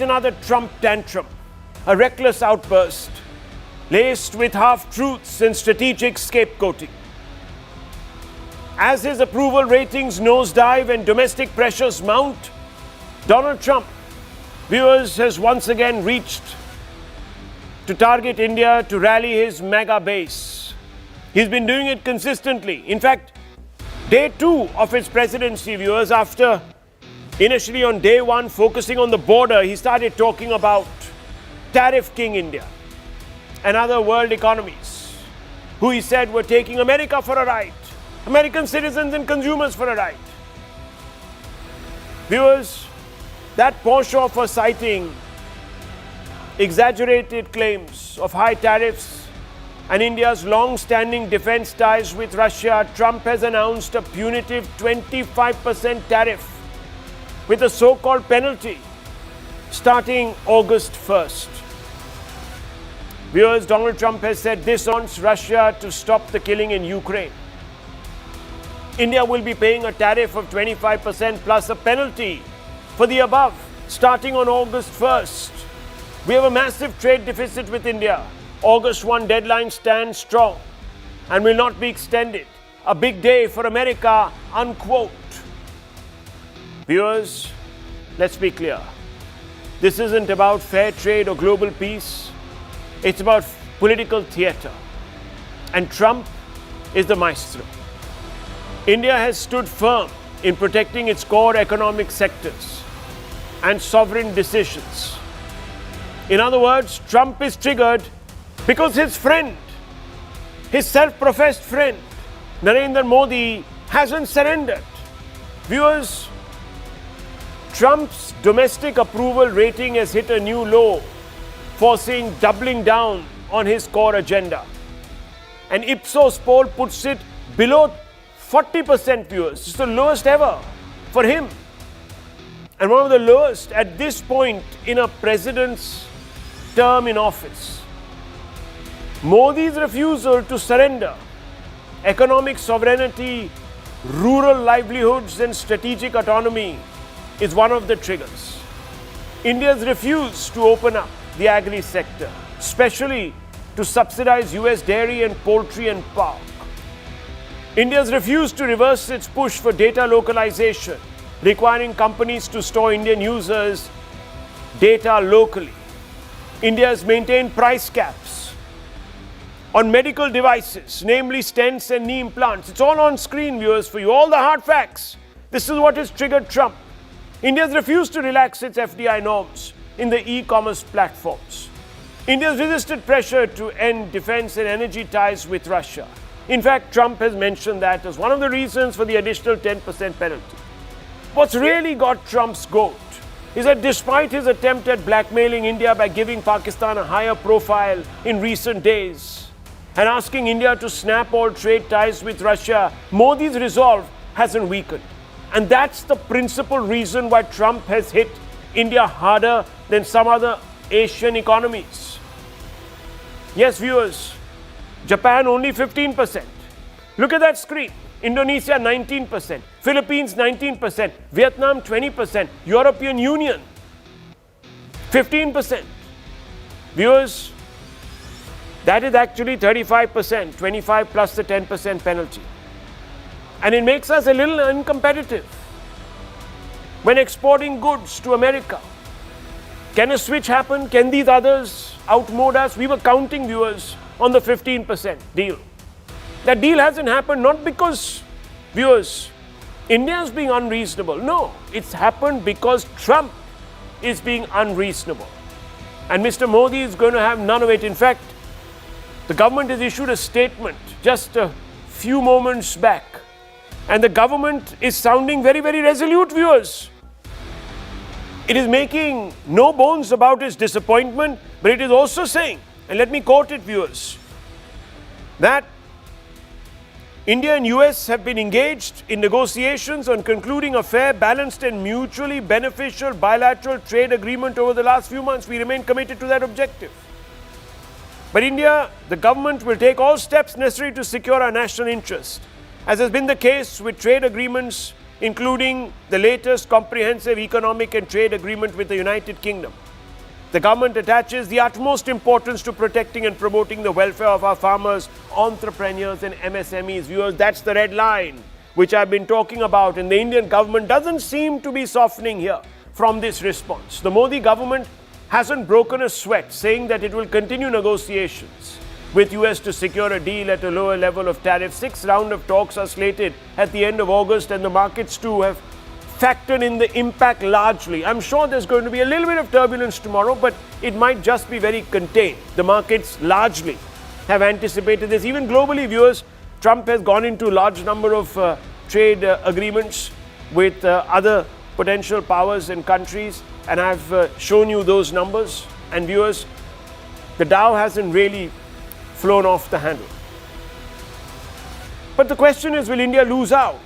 Another Trump tantrum, a reckless outburst, laced with half-truths and strategic scapegoating. As his approval ratings nosedive and domestic pressures mount, Donald Trump, viewers, has once again reached to target India to rally his mega base. He's been doing it consistently. In fact, day 2 of his presidency, viewers, after initially on day 1 focusing on the border, he started talking about Tariff King India and other world economies, who he said were taking America for a ride, American citizens and consumers for a ride. Viewers, that penchant for citing exaggerated claims of high tariffs and India's long-standing defense ties with Russia, Trump has announced a punitive 25% tariff with a so-called penalty starting August 1st. Viewers, Donald Trump has said this wants Russia to stop the killing in Ukraine. India will be paying a tariff of 25% plus a penalty for the above starting on August 1st. We have a massive trade deficit with India. August 1 deadline stands strong and will not be extended. A big day for America, unquote. Viewers, let's be clear. This isn't about fair trade or global peace. It's about political theater. And Trump is the maestro. India has stood firm in protecting its core economic sectors and sovereign decisions. In other words, Trump is triggered because his friend, his self-professed friend, Narendra Modi, hasn't surrendered. Viewers, Trump's domestic approval rating has hit a new low, forcing doubling down on his core agenda. An Ipsos poll puts it below 40%, viewers. It's the lowest ever for him. And one of the lowest at this point in a president's term in office. Modi's refusal to surrender economic sovereignty, rural livelihoods and strategic autonomy is one of the triggers. India's refuse to open up the agri sector, especially to subsidize US dairy and poultry and pork. India's refused to reverse its push for data localization, requiring companies to store Indian users' data locally. India has maintained price caps on medical devices, namely stents and knee implants. It's all on screen, viewers, for you. All the hard facts. This is what has triggered Trump. India has refused to relax its FDI norms in the e-commerce platforms. India has resisted pressure to end defense and energy ties with Russia. In fact, Trump has mentioned that as one of the reasons for the additional 10% penalty. What's really got Trump's goat is that despite his attempt at blackmailing India by giving Pakistan a higher profile in recent days and asking India to snap all trade ties with Russia, Modi's resolve hasn't weakened. And that's the principal reason why Trump has hit India harder than some other Asian economies. Yes, viewers, Japan only 15%. Look at that screen. Indonesia 19%, Philippines 19%, Vietnam 20%, European Union 15%. Viewers, that is actually 35%, 25 plus the 10% penalty. And it makes us a little uncompetitive when exporting goods to America. Can a switch happen? Can these others outmode us? We were counting, viewers, on the 15% deal. That deal hasn't happened not because, viewers, India is being unreasonable. No, it's happened because Trump is being unreasonable. And Mr. Modi is going to have none of it. In fact, the government has issued a statement just a few moments back. And the government is sounding very, very resolute, viewers. It is making no bones about its disappointment, but it is also saying, and let me quote it, viewers, that India and US have been engaged in negotiations on concluding a fair, balanced and mutually beneficial bilateral trade agreement over the last few months. We remain committed to that objective. But India, the government, will take all steps necessary to secure our national interest, as has been the case with trade agreements, including the latest comprehensive economic and trade agreement with the United Kingdom. The government attaches the utmost importance to protecting and promoting the welfare of our farmers, entrepreneurs and MSMEs. Viewers, that's the red line which I've been talking about, and the Indian government doesn't seem to be softening here from this response. The Modi government hasn't broken a sweat, saying that it will continue negotiations with US to secure a deal at a lower level of tariff. 6 rounds of talks are slated at the end of August, and the markets too have factored in the impact largely. I'm sure there's going to be a little bit of turbulence tomorrow, but it might just be very contained. The markets largely have anticipated this. Even globally, viewers, Trump has gone into a large number of trade agreements with other potential powers and countries, and I've shown you those numbers. And viewers, the Dow hasn't really flown off the handle. But the question is, will India lose out?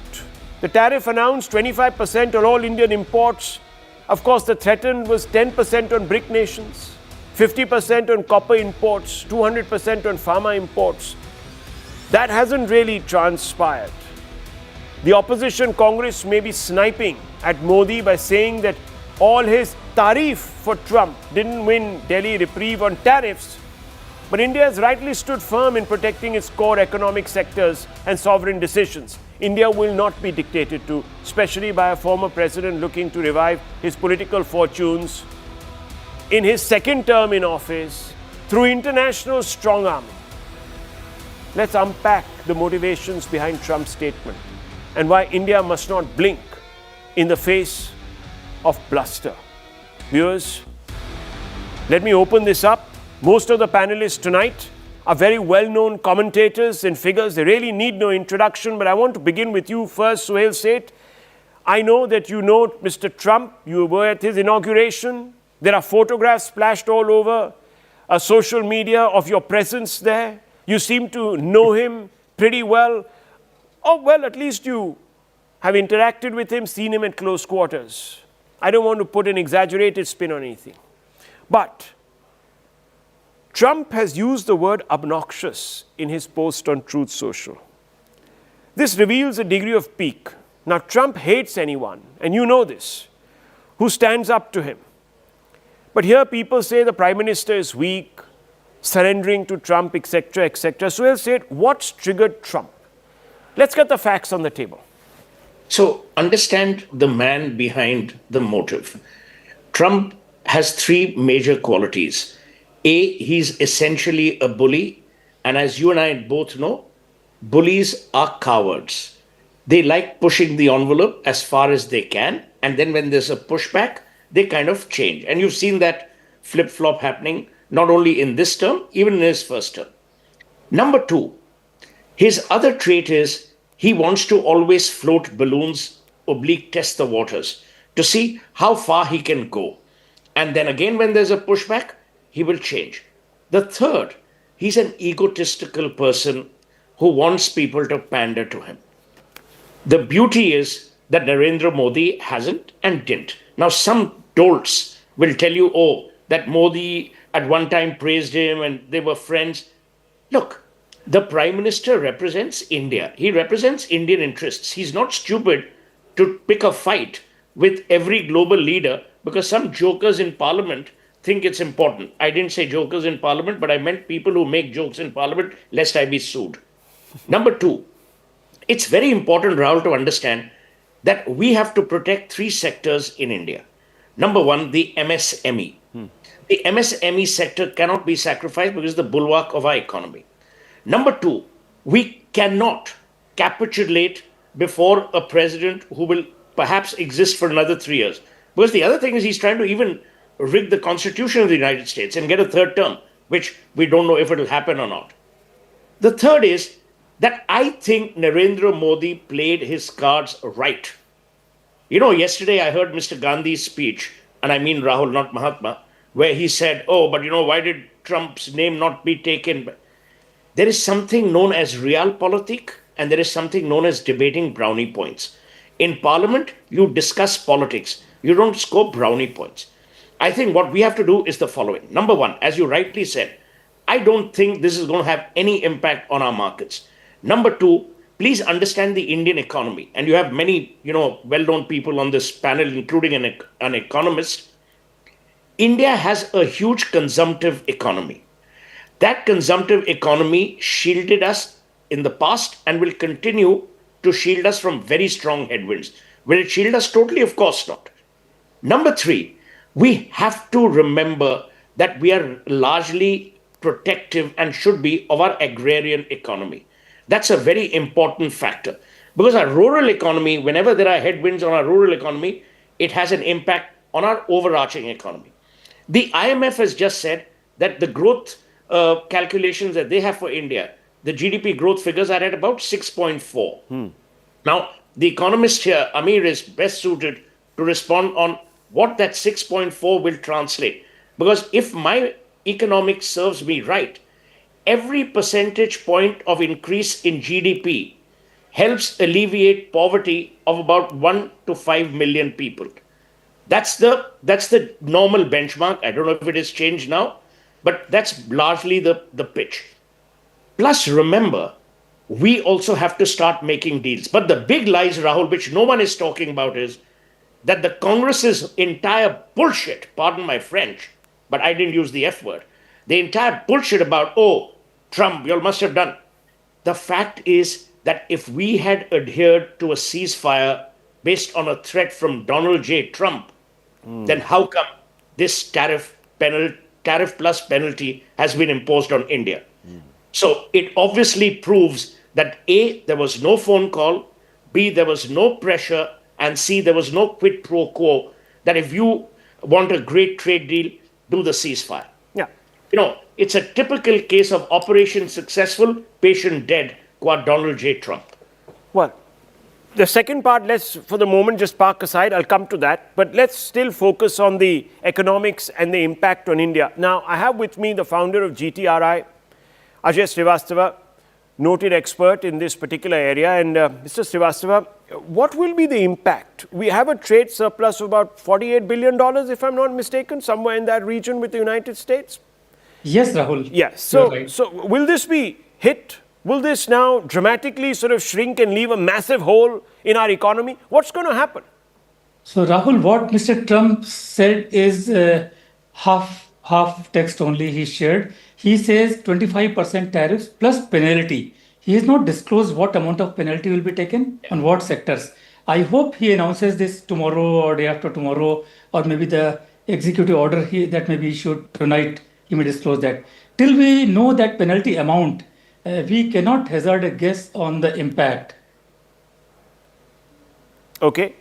The tariff announced 25% on all Indian imports. Of course, the threatened was 10% on BRIC nations, 50% on copper imports, 200% on pharma imports. That hasn't really transpired. The opposition Congress may be sniping at Modi by saying that all his Tariff for Trump didn't win Delhi reprieve on tariffs. But India has rightly stood firm in protecting its core economic sectors and sovereign decisions. India will not be dictated to, especially by a former president looking to revive his political fortunes in his second term in office through international strong arming. Let's unpack the motivations behind Trump's statement and why India must not blink in the face of bluster. Viewers, let me open this up. Most of the panelists tonight are very well-known commentators and figures. They really need no introduction, but I want to begin with you first, Suhail Seth. I know that you know Mr. Trump. You were at his inauguration. There are photographs splashed all over social media of your presence there. You seem to know him pretty well. Oh, well, at least you have interacted with him, seen him at close quarters. I don't want to put an exaggerated spin on anything. But Trump has used the word obnoxious in his post on Truth Social. This reveals a degree of pique. Now, Trump hates anyone, and you know this, who stands up to him. But here people say the Prime Minister is weak, surrendering to Trump, etc., etc. So he'll say, what's triggered Trump? Let's get the facts on the table. So understand the man behind the motive. Trump has 3 major qualities. A, he's essentially a bully. And as you and I both know, bullies are cowards. They like pushing the envelope as far as they can. And then when there's a pushback, they kind of change. And you've seen that flip-flop happening not only in this term, even in his first term. Number 2, his other trait is he wants to always float balloons, test the waters to see how far he can go. And then again, when there's a pushback, he will change. The third, he's an egotistical person who wants people to pander to him. The beauty is that Narendra Modi hasn't and didn't. Now, some dolts will tell you, oh, that Modi at one time praised him and they were friends. Look, the Prime Minister represents India. He represents Indian interests. He's not stupid to pick a fight with every global leader because some jokers in Parliament think it's important. I didn't say jokers in Parliament, but I meant people who make jokes in Parliament, lest I be sued. Number 2, it's very important, Rahul, to understand that we have to protect 3 sectors in India. Number 1, the MSME. The MSME sector cannot be sacrificed because it's the bulwark of our economy. Number 2, we cannot capitulate before a president who will perhaps exist for another 3 years. Because the other thing is he's trying to even rig the Constitution of the United States and get a 3rd term, which we don't know if it will happen or not. The third is that I think Narendra Modi played his cards right. You know, yesterday I heard Mr. Gandhi's speech, and I mean Rahul, not Mahatma, where he said, oh, but you know, why did Trump's name not be taken? There is something known as realpolitik, and there is something known as debating brownie points. In Parliament, you discuss politics. You don't score brownie points. I think what we have to do is the following. Number 1, as you rightly said, I don't think this is going to have any impact on our markets. Number 2, please understand the Indian economy. And you have many, well-known people on this panel, including an economist. India has a huge consumptive economy. That consumptive economy shielded us in the past and will continue to shield us from very strong headwinds. Will it shield us totally? Of course not. Number three, we have to remember that we are largely protective and should be of our agrarian economy. That's a very important factor because our rural economy, whenever there are headwinds on our rural economy, it has an impact on our overarching economy. The IMF has just said that the growth calculations that they have for India, the GDP growth figures are at about 6.4. Now, the economist here, Amir, is best suited to respond on what that 6.4 will translate. Because if my economics serves me right, every percentage point of increase in GDP helps alleviate poverty of about 1 to 5 million people. That's the normal benchmark. I don't know if it has changed now, but that's largely the pitch. Plus, remember, we also have to start making deals. But the big lies, Rahul, which no one is talking about, is that the Congress's entire bullshit, pardon my French, but I didn't use the F word, the entire bullshit about, oh, Trump, you all must have done. The fact is that if we had adhered to a ceasefire based on a threat from Donald J. Trump, then how come this tariff plus penalty has been imposed on India? So it obviously proves that A, there was no phone call, B, there was no pressure, and C, there was no quid pro quo that if you want a great trade deal, do the ceasefire. Yeah. It's a typical case of operation successful, patient dead, qua Donald J. Trump. Well, the second part, let's for the moment just park aside. I'll come to that. But let's still focus on the economics and the impact on India. Now, I have with me the founder of GTRI, Ajay Srivastava, noted expert in this particular area. And Mr. Srivastava, what will be the impact? We have a trade surplus of about $48 billion, if I'm not mistaken, somewhere in that region with the United States. Yes, Rahul. Yes. So will this be hit? Will this now dramatically sort of shrink and leave a massive hole in our economy? What's going to happen? So, Rahul, what Mr. Trump said is half text only he shared. He says 25% tariffs plus penalty. He has not disclosed what amount of penalty will be taken on what sectors. I hope he announces this tomorrow or day after tomorrow, or maybe the executive order that may be issued tonight, he may disclose that. Till we know that penalty amount, we cannot hazard a guess on the impact. Okay.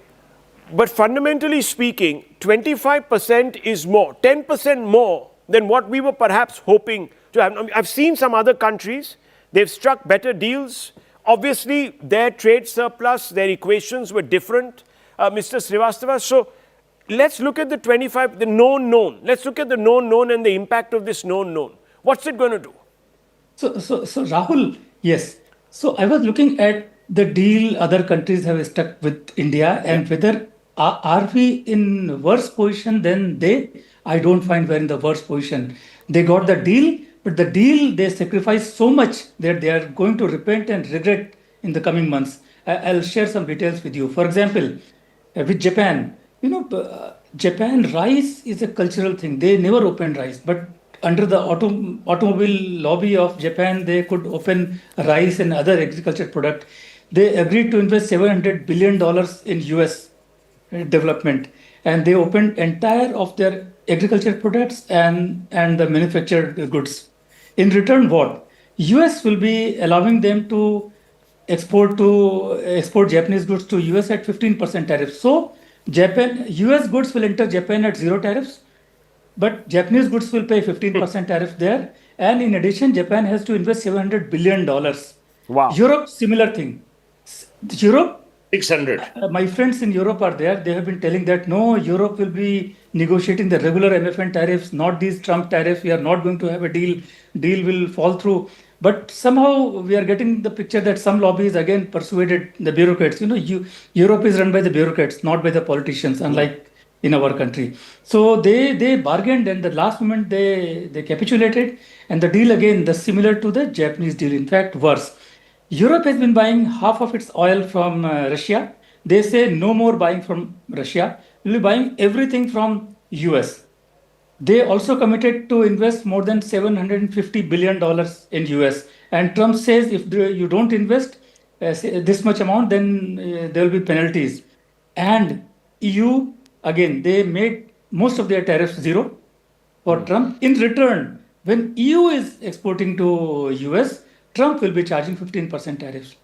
But fundamentally speaking, 25% is more, 10% more than what we were perhaps hoping to have. I've seen some other countries, they've struck better deals. Obviously, their trade surplus, their equations were different, Mr. Srivastava. So let's look at the known. Let's look at the known and the impact of this known. What's it going to do? So Rahul, yes. So I was looking at the deal other countries have struck with India and whether are we in worse position than they? I don't find we're in the worst position. They got the deal, but the deal they sacrificed so much that they are going to repent and regret in the coming months. I'll share some details with you. For example, with Japan, Japan rice is a cultural thing. They never opened rice, but under the automobile lobby of Japan, they could open rice and other agriculture product. They agreed to invest $700 billion in US development, and they opened entire of their agriculture products and the manufactured goods. In return, what? US will be allowing them to export Japanese goods to US at 15% tariff. So US goods will enter Japan at zero tariffs, but Japanese goods will pay 15% tariff there. And in addition, Japan has to invest $700 billion. Wow. Europe, similar thing. Europe, 600. My friends in Europe are there. They have been telling that no, Europe will be negotiating the regular MFN tariffs, not these Trump tariffs. We are not going to have a deal. Deal will fall through. But somehow we are getting the picture that some lobbies again persuaded the bureaucrats. Europe is run by the bureaucrats, not by the politicians, unlike in our country. So they bargained, and the last moment they capitulated, and the deal again, similar to the Japanese deal, in fact worse. Europe has been buying half of its oil from Russia. They say no more buying from Russia. We'll be buying everything from US. They also committed to invest more than $750 billion in US. And Trump says if you don't invest this much amount, then there will be penalties. And EU, again, they made most of their tariffs zero for Trump. In return, when EU is exporting to US, Trump will be charging 15% tariffs.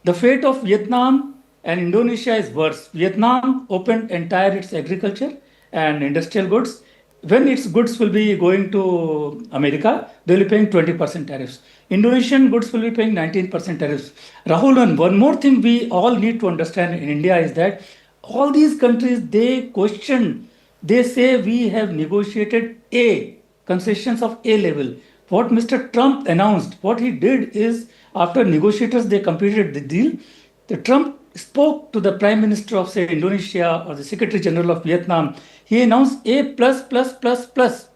The fate of Vietnam and Indonesia is worse. Vietnam opened entire its agriculture and industrial goods. When its goods will be going to America, they will be paying 20% tariffs. Indonesian goods will be paying 19% tariffs. Rahul, and one more thing we all need to understand in India is that all these countries, they question, they say we have negotiated A, concessions of A level. What Mr. Trump announced, what he did is after negotiators they completed the deal, the Trump spoke to the Prime Minister of say Indonesia or the Secretary General of Vietnam. He announced A plus plus plus plus.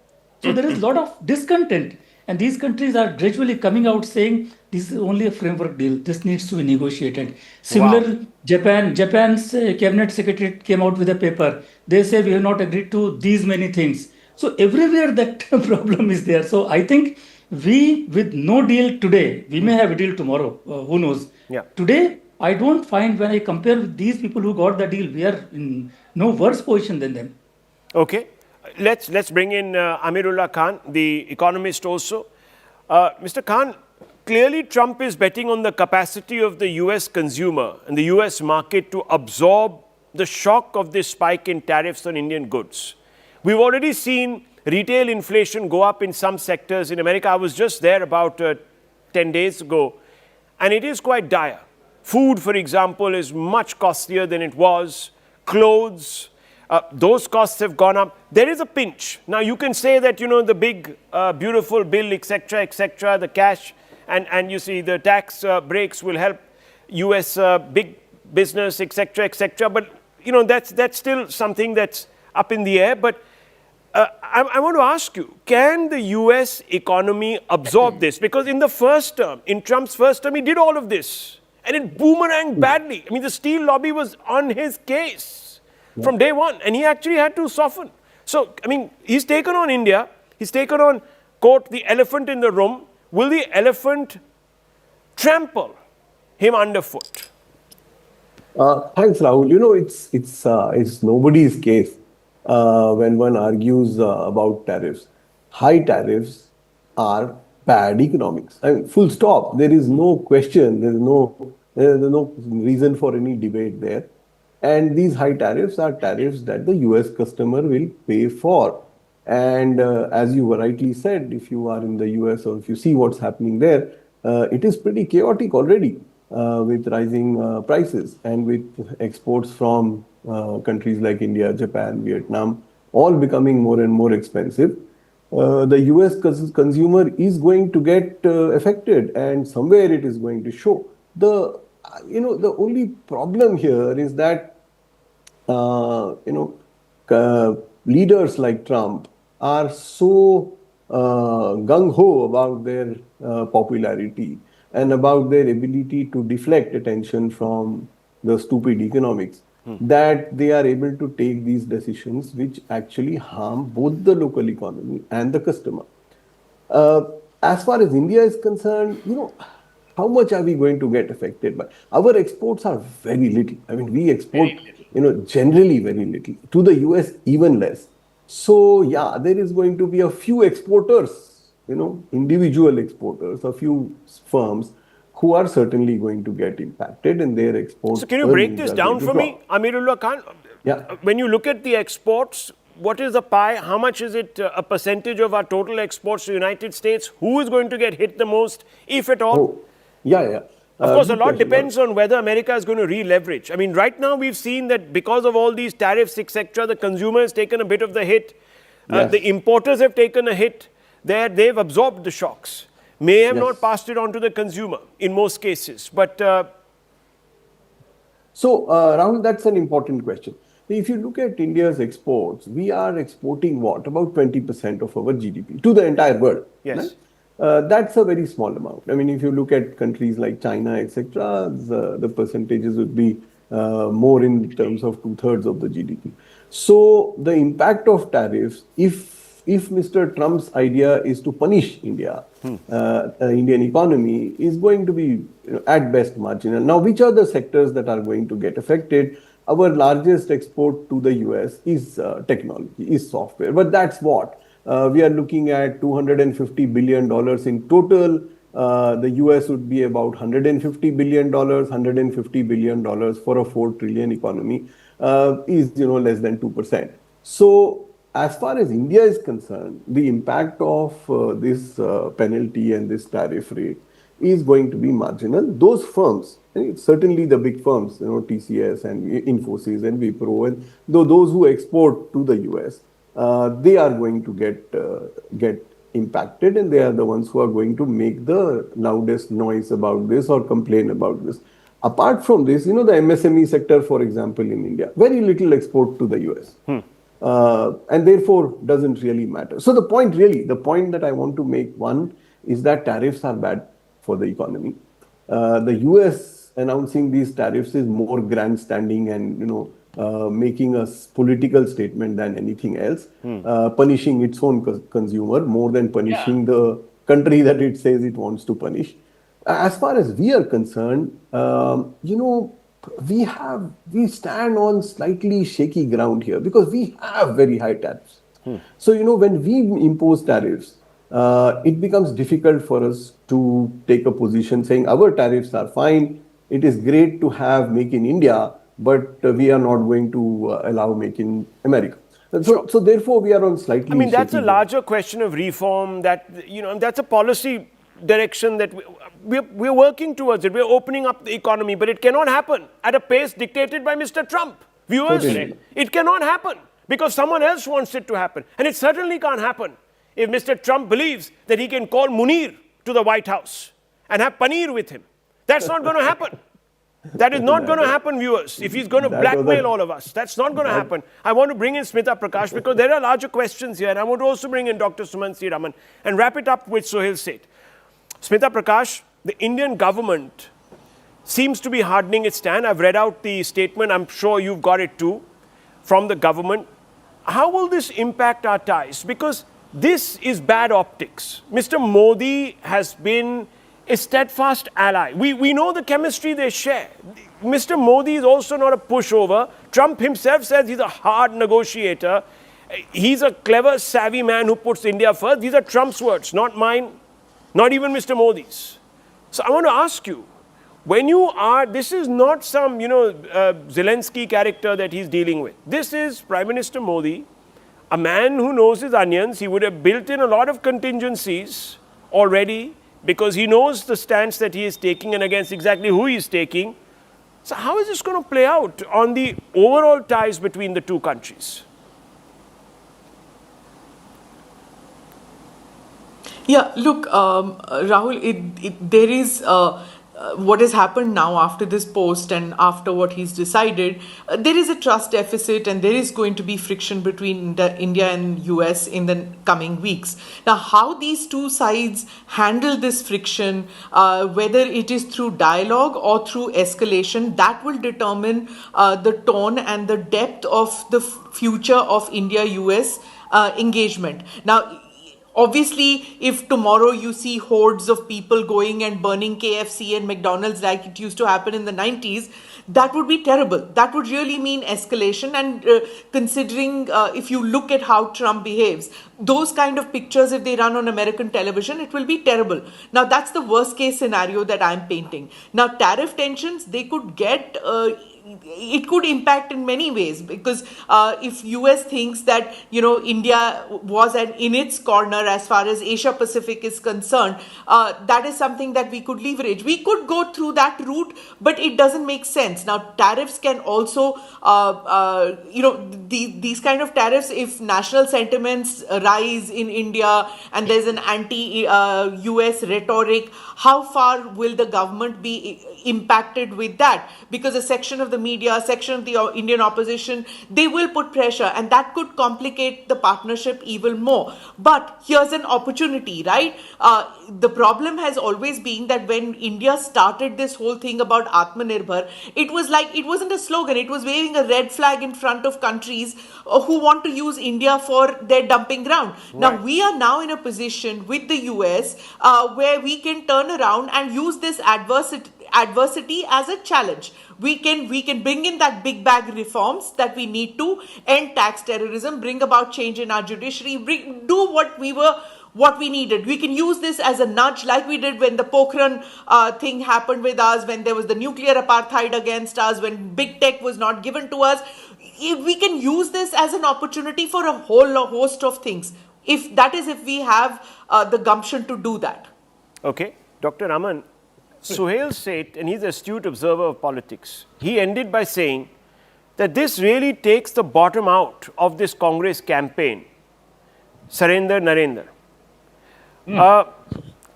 So there is a lot of discontent. And these countries are gradually coming out saying this is only a framework deal. This needs to be negotiated. Wow. Similar, Japan's cabinet secretary came out with a paper. They say we have not agreed to these many things. So everywhere that problem is there. So I think we, with no deal today, we may have a deal tomorrow. Who knows? Yeah. Today, I don't find when I compare with these people who got the deal, we are in no worse position than them. Okay. Let's bring in Amirullah Khan, the economist also. Mr. Khan, clearly Trump is betting on the capacity of the US consumer and the US market to absorb the shock of this spike in tariffs on Indian goods. We've already seen retail inflation go up in some sectors in America. I was just there about 10 days ago, and it is quite dire. Food, for example, is much costlier than it was. Clothes, those costs have gone up. There is a pinch. Now, you can say that, you know, the big, beautiful bill, etc., the cash, and you see the tax breaks will help US big business, etc. But, you know, that's still something that's up in the air. But I want to ask you, can the US economy absorb this? Because in the first term, in Trump's first term, he did all of this. And it boomeranged badly. I mean, the steel lobby was on his case from day one. And he actually had to soften. So, I mean, he's taken on India. He's taken on, quote, the elephant in the room. Will the elephant trample him underfoot? Thanks, Rahul. You know, it's nobody's case when one argues about tariffs. High tariffs are bad economics. I mean, full stop. There is no question. There's no reason for any debate there. And these high tariffs are tariffs that the US customer will pay for. And as you rightly said, if you are in the US or if you see what's happening there, it is pretty chaotic already with rising prices and with exports from countries like India, Japan, Vietnam, all becoming more and more expensive. The US consumer is going to get affected, and somewhere it is going to show. The only problem here is that leaders like Trump are so gung ho about their popularity and about their ability to deflect attention from the stupid economics that they are able to take these decisions which actually harm both the local economy and the customer. As far as India is concerned, how much are we going to get affected by? Our exports are very little. I mean, we export, generally very little. To the US, even less. So, yeah, there is going to be a few exporters, individual exporters, a few firms who are certainly going to get impacted in their exports. So can you break this down for me, Amirullah Khan? Yeah. When you look at the exports, what is the pie? How much is it a percentage of our total exports to the United States? Who is going to get hit the most, if at all? Oh, yeah. Of course, a lot depends on whether America is going to re-leverage. I mean, right now we've seen that because of all these tariffs, etc., the consumer has taken a bit of the hit. Yes. The importers have taken a hit. They've absorbed the shocks. May have not passed it on to the consumer in most cases. But Rahul, that's an important question. If you look at India's exports, we are exporting what? About 20% of our GDP to the entire world. Yes. Right? That's a very small amount. I mean, if you look at countries like China, etc., the percentages would be more in terms of 2/3 of the GDP. So the impact of tariffs, if if Mr. Trump's idea is to punish India, Indian economy is going to be at best marginal. Now, which are the sectors that are going to get affected? Our largest export to the US is technology, is software. But that's what. We are looking at $250 billion in total. The US would be about $150 billion, $150 billion for a 4 trillion economy is less than 2%. So as far as India is concerned, the impact of this penalty and this tariff rate is going to be marginal. Those firms, certainly the big firms, TCS and Infosys and Wipro, and those who export to the US, they are going to get impacted, and they are the ones who are going to make the loudest noise about this or complain about this. Apart from this, the MSME sector, for example, in India, very little export to the US. And therefore doesn't really matter. So the point that I want to make, one, is that tariffs are bad for the economy. The US announcing these tariffs is more grandstanding and making a political statement than anything else, punishing its own consumer more than punishing the country that it says it wants to punish. As far as we are concerned, we stand on slightly shaky ground here because we have very high tariffs. So, when we impose tariffs, it becomes difficult for us to take a position saying our tariffs are fine. It is great to have Make in India, but we are not going to allow Make in America. So therefore, we are on slightly. That's a larger question of reform. That's a policy direction that we're working towards it. We're opening up the economy, but it cannot happen at a pace dictated by Mr. Trump. Viewers, it cannot happen because someone else wants it to happen. And it certainly can't happen if Mr. Trump believes that he can call Munir to the White House and have paneer with him. That's not going to happen. That is not going to happen, viewers, if he's going to blackmail all of us. That's not going to happen. I want to bring in Smita Prakash because there are larger questions here, and I want to also bring in Dr. Sumansi Raman and wrap it up with Sohail Seth. Smita Prakash, the Indian government seems to be hardening its stand. I've read out the statement. I'm sure you've got it too from the government. How will this impact our ties? Because this is bad optics. Mr. Modi has been a steadfast ally. We know the chemistry they share. Mr. Modi is also not a pushover. Trump himself says he's a hard negotiator. He's a clever, savvy man who puts India first. These are Trump's words, not mine, not even Mr. Modi's. So I want to ask you, this is not some, Zelensky character that he's dealing with. This is Prime Minister Modi, a man who knows his onions. He would have built in a lot of contingencies already because he knows the stance that he is taking and against exactly who he is taking. So how is this going to play out on the overall ties between the two countries? Yeah, look, Rahul, there is what has happened now after this post and after what he's decided, there is a trust deficit and there is going to be friction between India and US in the coming weeks. Now, how these two sides handle this friction, whether it is through dialogue or through escalation, that will determine the tone and the depth of the future of India-US engagement. Now, obviously, if tomorrow you see hordes of people going and burning KFC and McDonald's like it used to happen in the 90s, that would be terrible. That would really mean escalation. And considering if you look at how Trump behaves, those kind of pictures, if they run on American television, it will be terrible. Now, that's the worst case scenario that I'm painting. Now, tariff tensions, they could get... it could impact in many ways because if US thinks that India was in its corner as far as Asia Pacific is concerned, that is something that we could leverage. We could go through that route, but it doesn't make sense. Now, tariffs can also these kind of tariffs, if national sentiments rise in India and there's an anti-US rhetoric, how far will the government be impacted with that? Because a section of the the media, section of the Indian opposition, they will put pressure, and that could complicate the partnership even more. But here's an opportunity, right? The problem has always been that when India started this whole thing about Atmanirbhar, it was like, it wasn't a slogan, it was waving a red flag in front of countries who want to use India for their dumping ground. Now, we are now in a position with the US where we can turn around and use this adversity as a challenge. We can bring in that big bag reforms that we need to end tax terrorism, bring about change in our judiciary, do what we needed. We can use this as a nudge, like we did when the Pokhran thing happened with us, when there was the nuclear apartheid against us, when big tech was not given to us. We can use this as an opportunity for a whole host of things, if we have the gumption to do that. Okay, Dr. Raman, Suhail Seth, and he's an astute observer of politics, he ended by saying that this really takes the bottom out of this Congress campaign. Surrender Narendra.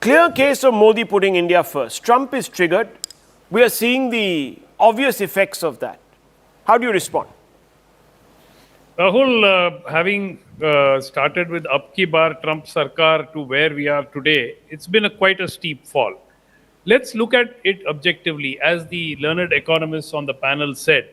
Clear case of Modi putting India first. Trump is triggered. We are seeing the obvious effects of that. How do you respond? Rahul, having started with Abki Bar Trump Sarkar to where we are today, it's been quite a steep fall. Let's look at it objectively. As the learned economists on the panel said,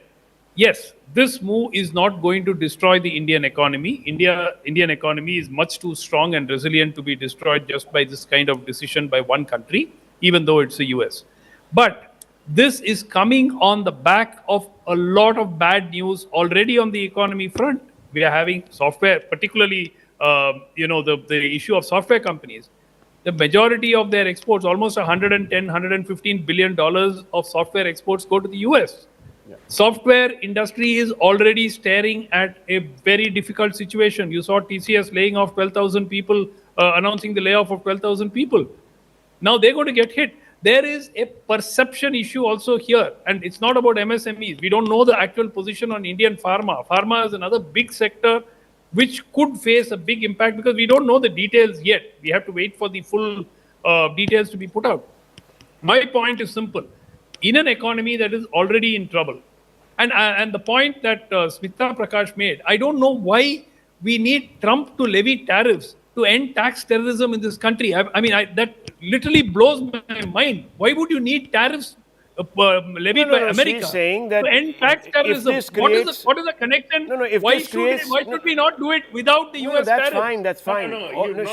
yes, this move is not going to destroy the Indian economy. Indian economy is much too strong and resilient to be destroyed just by this kind of decision by one country, even though it's the US. But this is coming on the back of a lot of bad news already on the economy front. We are having software, particularly the issue of software companies. The majority of their exports, almost $110, $115 billion of software exports go to the US. Software industry is already staring at a very difficult situation. You saw TCS laying off 12,000 people, announcing the layoff of 12,000 people. Now they're going to get hit. There is a perception issue also here, and it's not about MSMEs. We don't know the actual position on Indian pharma. Pharma is another big sector which could face a big impact because we don't know the details yet. We have to wait for the full details to be put out. My point is simple. In an economy that is already in trouble, and the point that Smita Prakash made, I don't know why we need Trump to levy tariffs to end tax terrorism in this country. That literally blows my mind. Why would you need tariffs levied by America she's saying that to end tax terrorism? What is the connection? Why should we not do it without the US that's tariffs? That's fine.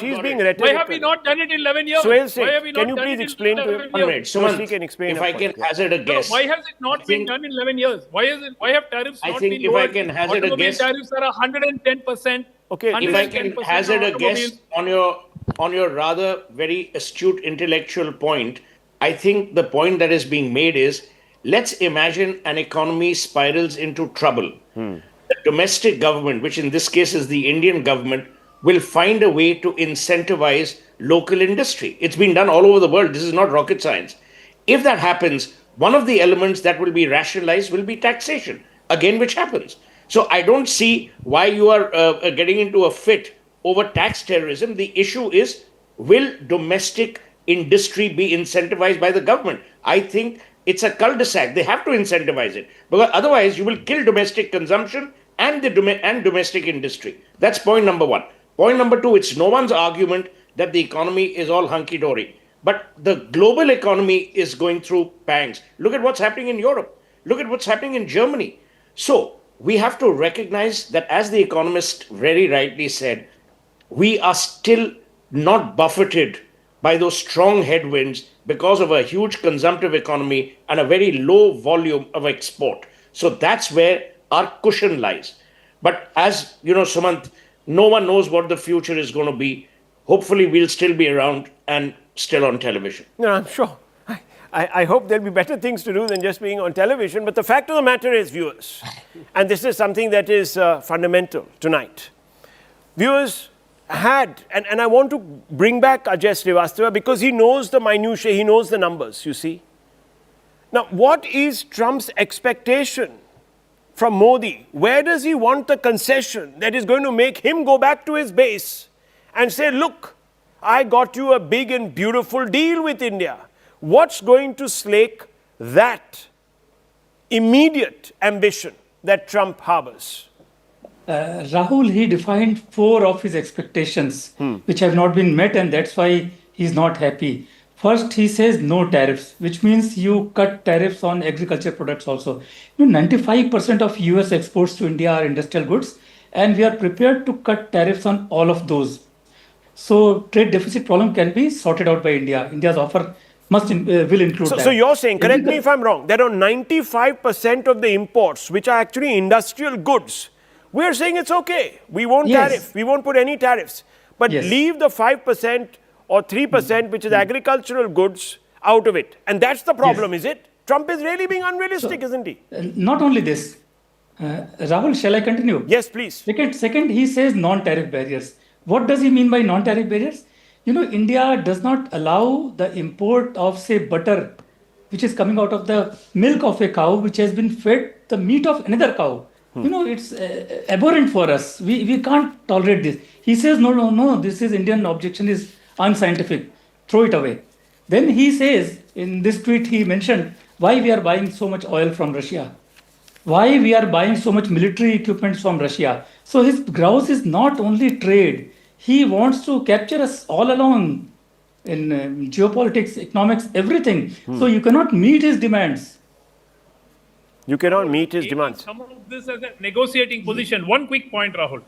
She's being Why rhetorical. have we not done it in 11 years? Suhail Seth, can you please explain to him? Sumant, Can explain if I can hazard a guess. Why has it not been done in 11 years? Why have tariffs not been lowered? I think if I can hazard a guess. Tariffs are 110%. Okay, If I can hazard a guess on your rather very astute intellectual point, I think the point that is being made is, let's imagine an economy spirals into trouble. The domestic government, which in this case is the Indian government, will find a way to incentivize local industry. It's been done all over the world. This is not rocket science. If that happens, one of the elements that will be rationalized will be taxation, again, which happens. So I don't see why you are getting into a fit over tax terrorism. The issue is, will domestic industry be incentivized by the government? I think it's a cul-de-sac. They have to incentivize it, because otherwise you will kill domestic consumption and domestic industry. That's point number one. Point number two, it's no one's argument that the economy is all hunky-dory, but the global economy is going through pangs. Look at what's happening in Europe. Look at what's happening in Germany. So we have to recognize that, as the economist very rightly said, we are still not buffeted by those strong headwinds because of a huge consumptive economy and a very low volume of export. So that's where our cushion lies. But as you know, Sumant, no one knows what the future is going to be. Hopefully, we'll still be around and still on television. No, I'm sure. I hope there'll be better things to do than just being on television. But the fact of the matter is, viewers, and this is something that is fundamental tonight. Viewers had, and I want to bring back Ajay Srivastava because he knows the minutiae, he knows the numbers, you see. Now, what is Trump's expectation from Modi? Where does he want the concession that is going to make him go back to his base and say, look, I got you a big and beautiful deal with India. What's going to slake that immediate ambition that Trump harbors? Rahul, he defined four of his expectations, which have not been met, and that's why he's not happy. First, he says no tariffs, which means you cut tariffs on agriculture products also. 95% of US exports to India are industrial goods, and we are prepared to cut tariffs on all of those. So, trade deficit problem can be sorted out by India. India's offer will include that. So you're saying, correct me if I'm wrong, that on 95% of the imports, which are actually industrial goods, we're saying it's okay. We won't tariff. We won't put any tariffs. But leave the 5% or 3%, which is agricultural goods, out of it. And that's the problem, is it? Trump is really being unrealistic, isn't he? Not only this. Rahul, shall I continue? Yes, please. Second, he says non-tariff barriers. What does he mean by non-tariff barriers? India does not allow the import of, say, butter, which is coming out of the milk of a cow, which has been fed the meat of another cow. It's abhorrent for us. We can't tolerate this. He says, no, this is Indian objection is unscientific. Throw it away. Then he says, in this tweet he mentioned, why we are buying so much oil from Russia. Why we are buying so much military equipment from Russia. So his grouse is not only trade. He wants to capture us all along in geopolitics, economics, everything. So you cannot meet his demands. You cannot meet his demands. Some of this as a negotiating position. One quick point, Rahul.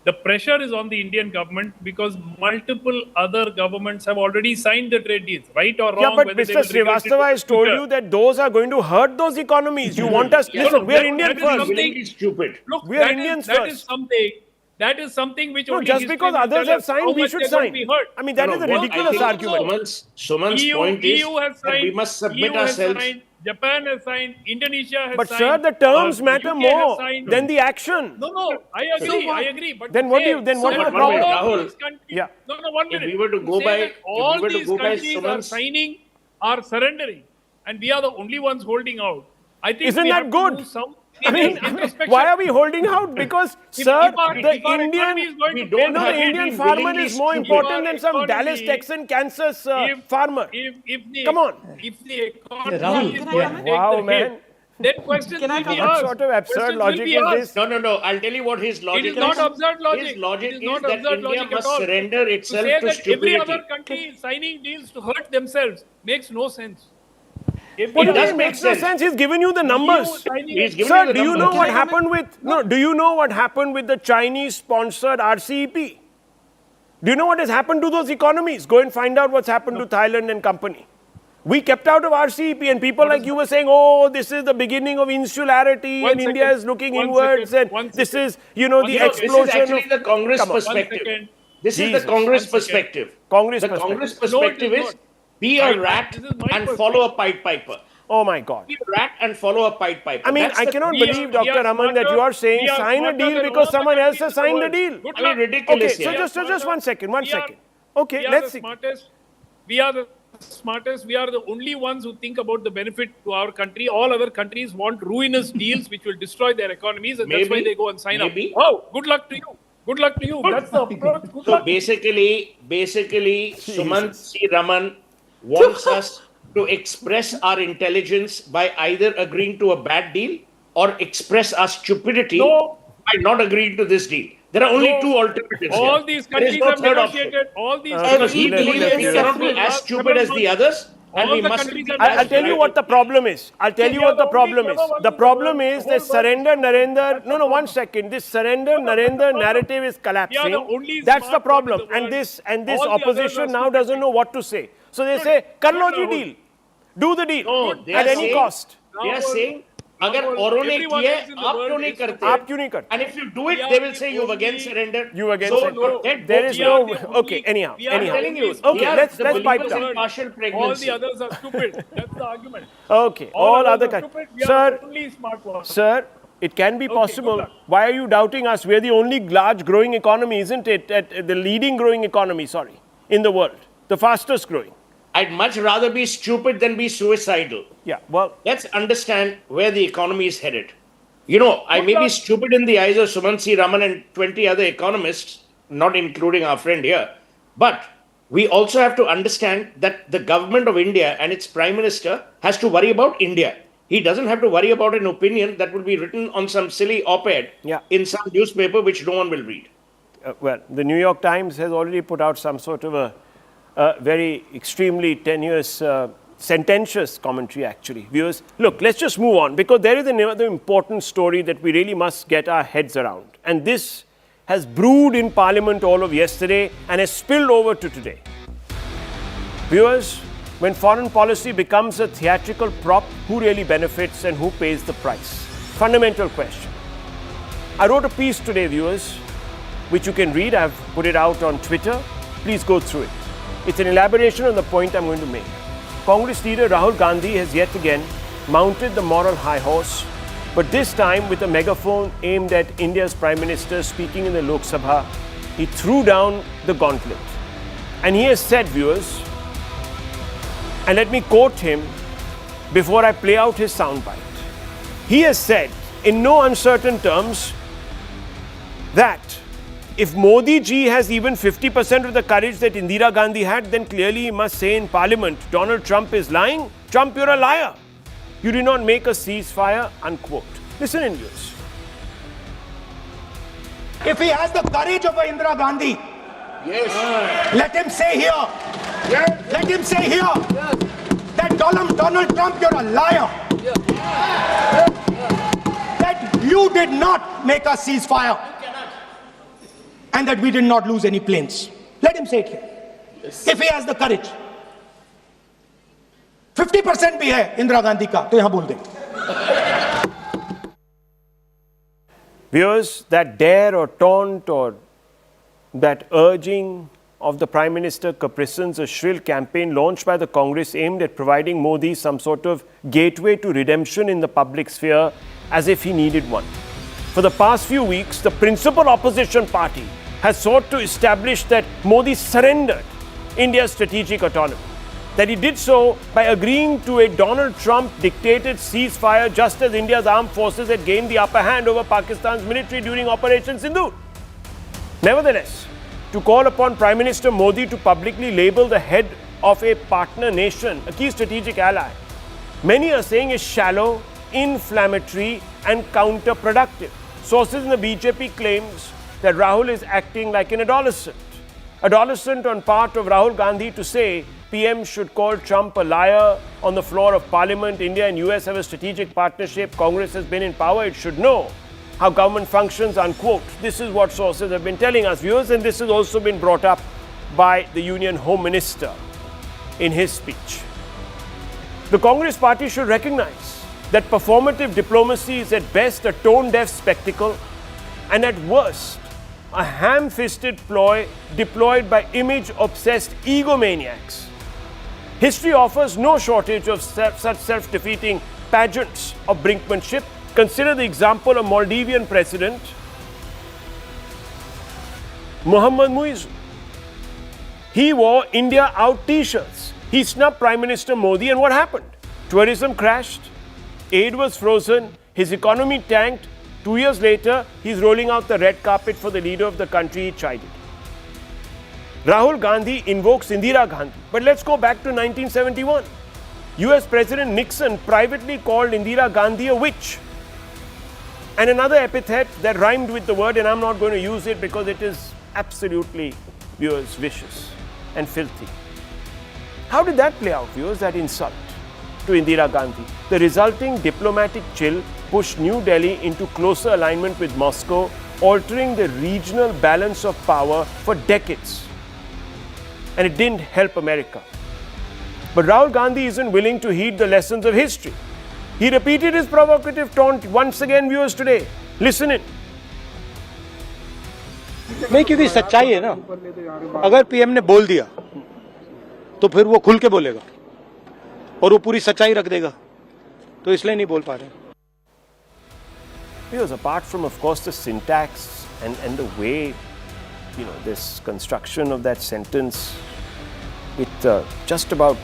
The pressure is on the Indian government because multiple other governments have already signed the trade deals, right or wrong. Yeah, but Mr. Srivastava has told you that those are going to hurt those economies. You want us... Listen, we are Indian first. Stupid. Look, we are Indians first. That is something which no, only just because others have signed, we should sign. I mean, that is a ridiculous argument. Suman's point is that we must submit ourselves. Japan has signed, Indonesia has but signed. But sir, the terms matter UK more than the action. No, I agree. But then what is the problem? Rahul, yeah. No, 1 minute. If we were to go by, all these countries are signing, are surrendering, and we are the only ones holding out. I think isn't that good? I mean, why are we holding out? Because, sir, the Indian farmer is more important than some Dallas, Texan, Kansas farmer. Come on. If the economy is going to take wow, the man. hit, then questions will be asked. What sort of absurd logic is this? No. I'll tell you what his logic is. It is not absurd logic. His logic is that India must surrender itself to stupidity. Every other country is signing deals to hurt themselves makes no sense. What do you mean makes no sense? He's given you the numbers. Sir, do you know what happened with do you know what happened with the Chinese sponsored RCEP? Do you know what has happened to those economies? Go and find out what's happened to Thailand and company. We kept out of RCEP and people like you were saying, oh, this is the beginning of insularity and India is looking inwards and this is, the explosion. This is actually the Congress perspective. This is the Congress perspective. The Congress perspective is be a rat and follow a Pied Piper. Oh my God. Be a rat and follow a Pied Piper. I mean, I cannot believe, Dr. Raman, that you are saying sign a deal because someone else has signed the deal. I mean, ridiculous. Okay, so just 1 second. Okay, let's see. We are the smartest. We are the only ones who think about the benefit to our country. All other countries want ruinous deals which will destroy their economies, and that's why they go and sign up. Oh, good luck to you. Good luck to you. That's the approach. So basically, Sumant C. Raman wants us to express our intelligence by either agreeing to a bad deal or express our stupidity by not agreeing to this deal. There are only two alternatives. All these countries have negotiated. All these countries he believes we cannot be as stupid as the others. And we must I'll tell you what the problem is. The problem is that surrender Narendra. No, 1 second. This surrender Narendra narrative is collapsing. That's the problem. And this opposition now doesn't know what to say. So they say, "Kar lo ji deal, do the deal at any cost." They are saying, "Agar औरों ने किए, आप क्यों नहीं करते?" आप क्यों नहीं करते? And if you do it, they will say you've again surrendered. There is no. Okay, anyhow. I'm telling you. Okay, let's pipe down. Partial pregnancy. All the others are stupid. That's the argument. Okay, all other countries. Sir, it can be Okay, possible. Why are you doubting us? We're the only large growing economy, isn't it? The leading growing economy, in the world. The fastest growing. I'd much rather be stupid than be suicidal. Yeah, well. Let's understand where the economy is headed. I may be stupid in the eyes of Sumant C. Raman and 20 other economists, not including our friend here. But we also have to understand that the government of India and its Prime Minister has to worry about India. He doesn't have to worry about an opinion that will be written on some silly op-ed Yeah. in some newspaper which no one will read. Well, the New York Times has already put out some sort of a very extremely tenuous, sententious commentary, actually. Viewers, look, let's just move on, because there is another important story that we really must get our heads around. And this has brewed in Parliament all of yesterday and has spilled over to today. Viewers, when foreign policy becomes a theatrical prop, who really benefits and who pays the price? Fundamental question. I wrote a piece today, viewers, which you can read. I've put it out on Twitter. Please go through it. It's an elaboration on the point I'm going to make. Congress leader Rahul Gandhi has yet again mounted the moral high horse, but this time with a megaphone aimed at India's Prime Minister speaking in the Lok Sabha. He threw down the gauntlet. And he has said, viewers, and let me quote him before I play out his soundbite. He has said, in no uncertain terms, that if Modi ji has even 50% of the courage that Indira Gandhi had, then clearly he must say in Parliament, Donald Trump is lying. Trump, you're a liar. You did not make a ceasefire, unquote. Listen in, viewers. If he has the courage of a Indira Gandhi, let him say here, let him say here that Donald Trump, you're a liar. That you did not make a ceasefire and that we did not lose any planes. Let him say it here. If he has the courage. 50% भी है इंदिरा गांधी का, तो यहाँ बोल दे. Viewers, that dare or taunt or that urging of the Prime Minister capricens a shrill campaign launched by the Congress aimed at providing Modi some sort of gateway to redemption in the public sphere, as if he needed one. For the past few weeks, the principal opposition party has sought to establish that Modi surrendered India's strategic autonomy, that he did so by agreeing to a Donald Trump dictated ceasefire just as India's armed forces had gained the upper hand over Pakistan's military during Operation Sindoor. Nevertheless, to call upon Prime Minister Modi to publicly label the head of a partner nation, a key strategic ally, many are saying is shallow, inflammatory and counterproductive. Sources in the BJP claims that Rahul is acting like an adolescent. Adolescent on part of Rahul Gandhi to say PM should call Trump a liar on the floor of Parliament. India and US have a strategic partnership. Congress has been in power. It should know how government functions, unquote. This is what sources have been telling us, viewers, and this has also been brought up by the Union Home Minister in his speech. The Congress party should recognize that performative diplomacy is at best a tone-deaf spectacle and at worst a ham-fisted ploy deployed by image-obsessed egomaniacs. History offers no shortage of such self-defeating pageants of brinkmanship. Consider the example of Maldivian President Mohammad Muizzu. He wore India out t-shirts. He snubbed Prime Minister Modi, and what happened? Tourism crashed, aid was frozen, his economy tanked. 2 years later, he's rolling out the red carpet for the leader of the country he chided. Rahul Gandhi invokes Indira Gandhi. But let's go back to 1971. US President Nixon privately called Indira Gandhi a witch. And another epithet that rhymed with the word, and I'm not going to use it because it is absolutely, viewers, vicious and filthy. How did that play out, viewers, that insult to Indira Gandhi? The resulting diplomatic chill pushed New Delhi into closer alignment with Moscow, altering the regional balance of power for decades. And it didn't help America. But Rahul Gandhi isn't willing to heed the lessons of history. He repeated his provocative taunt once again, viewers, today. Listen in. नहीं, क्योंकि सच्चाई है ना, अगर PM ने बोल दिया तो फिर वो खुल के बोलेगा और वो पूरी सच्चाई रख देगा, तो इसलिए नहीं बोल पा रहे. Because apart from, of course, the syntax and the way, this construction of that sentence with just about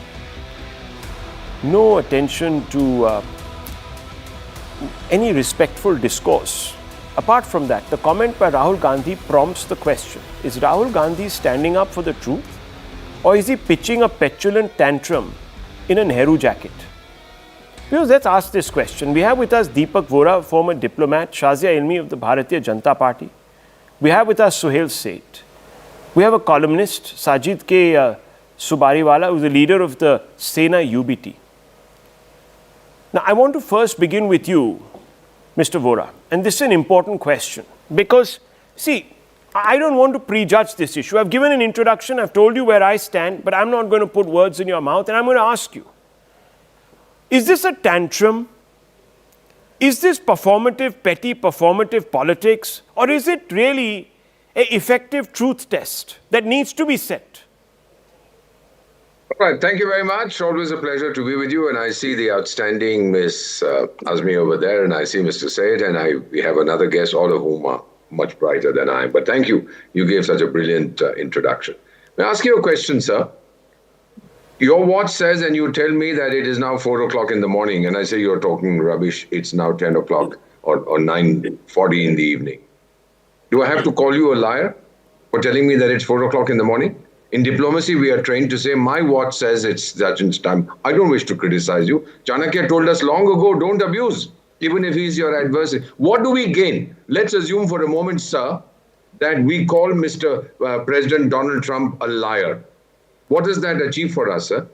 no attention to any respectful discourse. Apart from that, the comment by Rahul Gandhi prompts the question, is Rahul Gandhi standing up for the truth, or is he pitching a petulant tantrum in a Nehru jacket? Let's ask this question. We have with us Deepak Vora, former diplomat, Shazia Ilmi of the Bharatiya Janata Party. We have with us Suhail Seth. We have a columnist, Sajid K. Subariwala, who is the leader of the Sena UBT. Now, I want to first begin with you, Mr. Vora. And this is an important question because, see, I don't want to prejudge this issue. I've given an introduction, I've told you where I stand, but I'm not going to put words in your mouth, and I'm going to ask you. Is this a tantrum? Is this performative, petty performative politics? Or is it really an effective truth test that needs to be set? All right, thank you very much. Always a pleasure to be with you. And I see the outstanding Miss Azmi over there, and I see Mr. Said, and we have another guest, all of whom are much brighter than I am. But thank you. You gave such a brilliant introduction. May I ask you a question, sir? Your watch says, and you tell me that it is now 4 o'clock in the morning, and I say you're talking rubbish. It's now 10 o'clock or 9:40 in the evening. Do I have to call you a liar for telling me that it's 4 o'clock in the morning? In diplomacy, we are trained to say, my watch says it's such and time. I don't wish to criticize you. Chanakya told us long ago, don't abuse, even if he's your adversary. What do we gain? Let's assume for a moment, sir, that we call Mr. President Donald Trump a liar. What does that achieve for us, sir?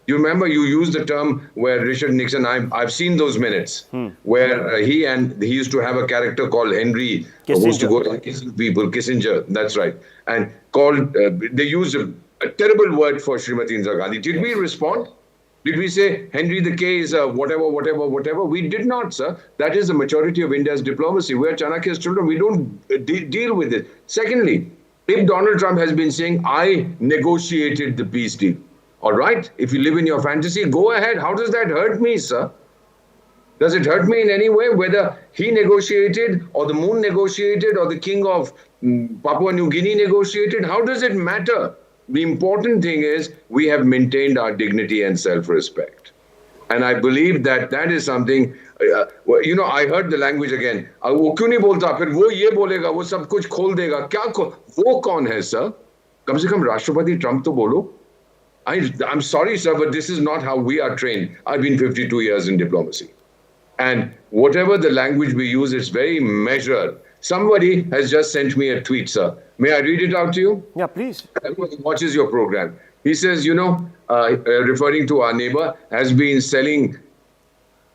You remember you used the term where Richard Nixon, I've seen those minutes, where he used to have a character called Henry, who used to go to kissing people, Kissinger, that's right. And they used a terrible word for Srimati Indira Gandhi. Did we respond? Did we say Henry the K is whatever? We did not, sir. That is the maturity of India's diplomacy. We are Chanakya's children. We don't deal with it. Secondly, if Donald Trump has been saying, I negotiated the peace deal, all right, if you live in your fantasy, go ahead. How does that hurt me, sir? Does it hurt me in any way, whether he negotiated or the moon negotiated or the king of Papua New Guinea negotiated? How does it matter? The important thing is we have maintained our dignity and self-respect. And I believe that is something, I heard the language again. वो क्यों नहीं बोलता? फिर वो ये बोलेगा, वो सब कुछ खोल देगा. वो कौन है, sir? कम से कम राष्ट्रपति ट्रम्प तो बोलो. I'm sorry, sir, but this is not how we are trained. I've been 52 years in diplomacy. And whatever the language we use, it's very measured. Somebody has just sent me a tweet, sir. May I read it out to you? Yeah, please. Everybody watches your program. He says, referring to our neighbor, has been selling...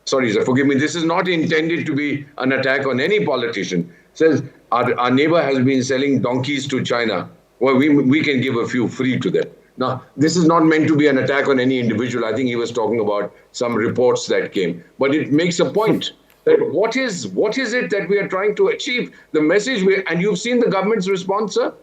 Sorry, sir, forgive me. This is not intended to be an attack on any politician. Says, our neighbor has been selling donkeys to China. Well, we can give a few free to them. Now, this is not meant to be an attack on any individual. I think he was talking about some reports that came. But it makes a point that what is it that we are trying to achieve? The message, and you've seen the government's response, sir?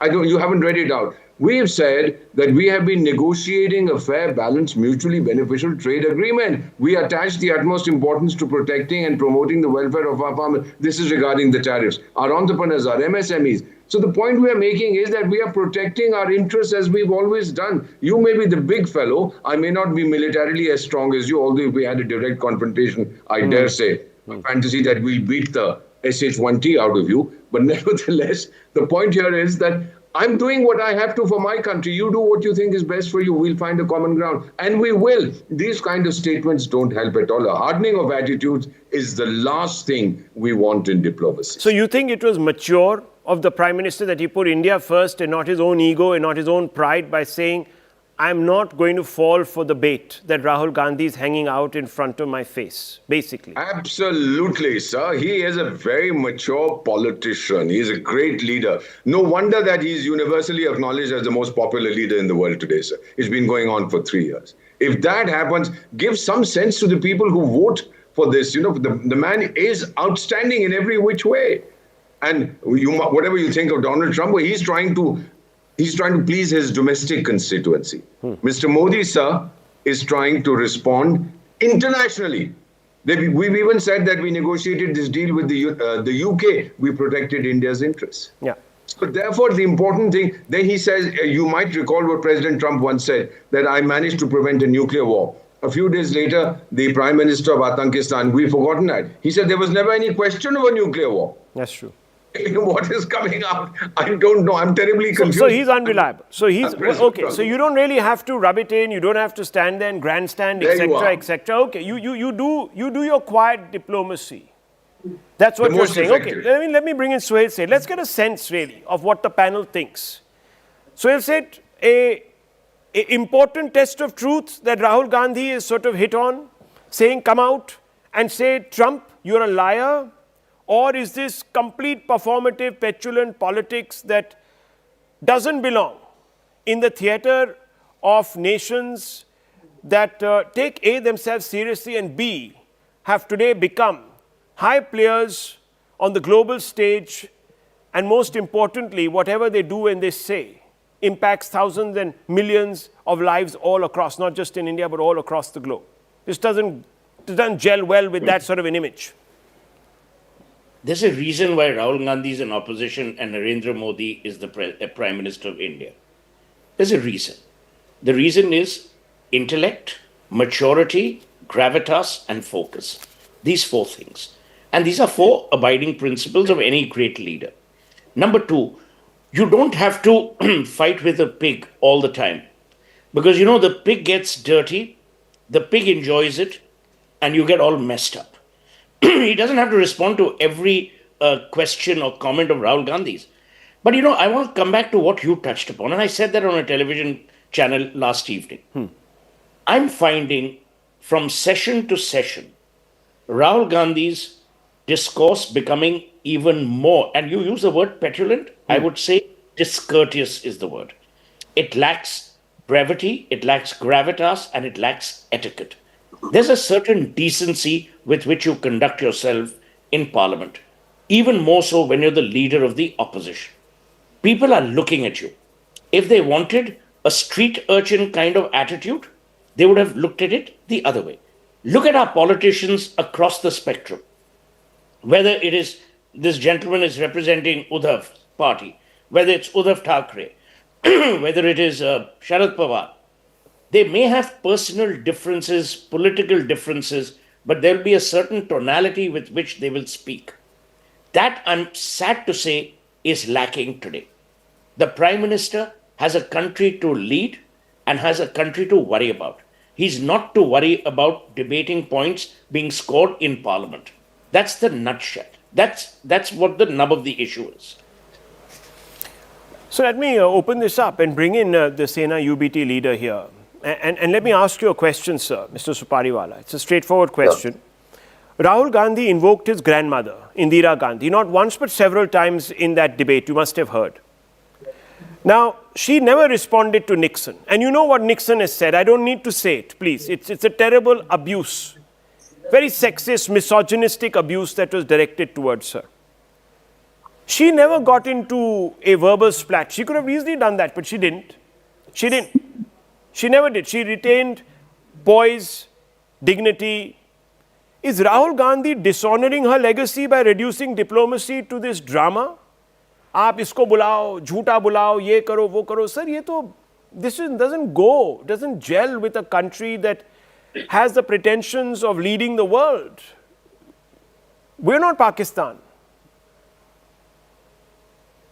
You haven't read it out. We have said that we have been negotiating a fair, balanced, mutually beneficial trade agreement. We attach the utmost importance to protecting and promoting the welfare of our farmers. This is regarding the tariffs, our entrepreneurs, our MSMEs. So the point we are making is that we are protecting our interests as we've always done. You may be the big fellow. I may not be militarily as strong as you, although if we had a direct confrontation, I dare say, a fantasy that we'll beat the SH-1T out of you. But nevertheless, the point here is that I'm doing what I have to for my country. You do what you think is best for you. We'll find a common ground. And we will. These kind of statements don't help at all. A hardening of attitudes is the last thing we want in diplomacy. So you think it was mature of the Prime Minister that he put India first and not his own ego and not his own pride by saying, I'm not going to fall for the bait that Rahul Gandhi is hanging out in front of my face, basically? Absolutely, sir. He is a very mature politician. He is a great leader. No wonder that he is universally acknowledged as the most popular leader in the world today, sir. It's been going on for 3 years. If that happens, give some sense to the people who vote for this. The man is outstanding in every which way. And whatever you think of Donald Trump, he's trying to please his domestic constituency. Mr. Modi, sir, is trying to respond internationally. We've even said that we negotiated this deal with the UK. We protected India's interests. Yeah. So therefore, the important thing, then he says, you might recall what President Trump once said, that I managed to prevent a nuclear war. A few days later, the Prime Minister of Afghanistan, we've forgotten that. He said there was never any question of a nuclear war. That's true. What is coming out? I don't know. I'm terribly confused. So he's unreliable. So he's President okay. So you don't really have to rub it in. You don't have to stand there and grandstand, There you etc., are. etc. Okay, you do your quiet diplomacy. That's what The you're most saying. Okay, effective. let me bring in Suhail Seth. Let's get a sense really of what the panel thinks. Suhail Seth, a important test of truth that Rahul Gandhi is sort of hit on, saying come out and say, Trump, you're a liar? Or is this complete performative, petulant politics that doesn't belong in the theater of nations that take A, themselves seriously, and B, have today become high players on the global stage, and most importantly, whatever they do and they say impacts thousands and millions of lives all across, not just in India, but all across the globe. This doesn't gel well with that sort of an image. There's a reason why Rahul Gandhi is in opposition and Narendra Modi is the Prime Minister of India. There's a reason. The reason is intellect, maturity, gravitas, and focus. These four things. And these are four abiding principles of any great leader. Number two, you don't have to fight with a pig all the time. Because the pig gets dirty, the pig enjoys it, and you get all messed up. He doesn't have to respond to every question or comment of Rahul Gandhi's. But I want to come back to what you touched upon, and I said that on a television channel last evening. I'm finding from session to session, Rahul Gandhi's discourse becoming even more, and you use the word petulant, I would say discourteous is the word. It lacks brevity, it lacks gravitas, and it lacks etiquette. There's a certain decency with which you conduct yourself in Parliament, even more so when you're the leader of the opposition. People are looking at you. If they wanted a street urchin kind of attitude, they would have looked at it the other way. Look at our politicians across the spectrum. Whether it is this gentleman is representing Uddhav's party, whether it's Uddhav Thackeray, whether it is Sharad Pawar, they may have personal differences, political differences, but there'll be a certain tonality with which they will speak. That, I'm sad to say, is lacking today. The Prime Minister has a country to lead and has a country to worry about. He's not to worry about debating points being scored in Parliament. That's the nutshell. That's what the nub of the issue is. So let me open this up and bring in the Sena UBT leader here. And let me ask you a question, sir, Mr. Supariwala. It's a straightforward question. Yeah. Rahul Gandhi invoked his grandmother, Indira Gandhi, not once but several times in that debate. You must have heard. Now, she never responded to Nixon. And you know what Nixon has said. I don't need to say it, please. It's a terrible abuse. Very sexist, misogynistic abuse that was directed towards her. She never got into a verbal splat. She could have easily done that, but she didn't. She didn't. She never did. She retained poise, dignity. Is Rahul Gandhi dishonoring her legacy by reducing diplomacy to this drama? आप इसको बुलाओ, झूठा बुलाओ, ये करो, वो करो. Sir, ये तो, doesn't gel with a country that has the pretensions of leading the world. We're not Pakistan.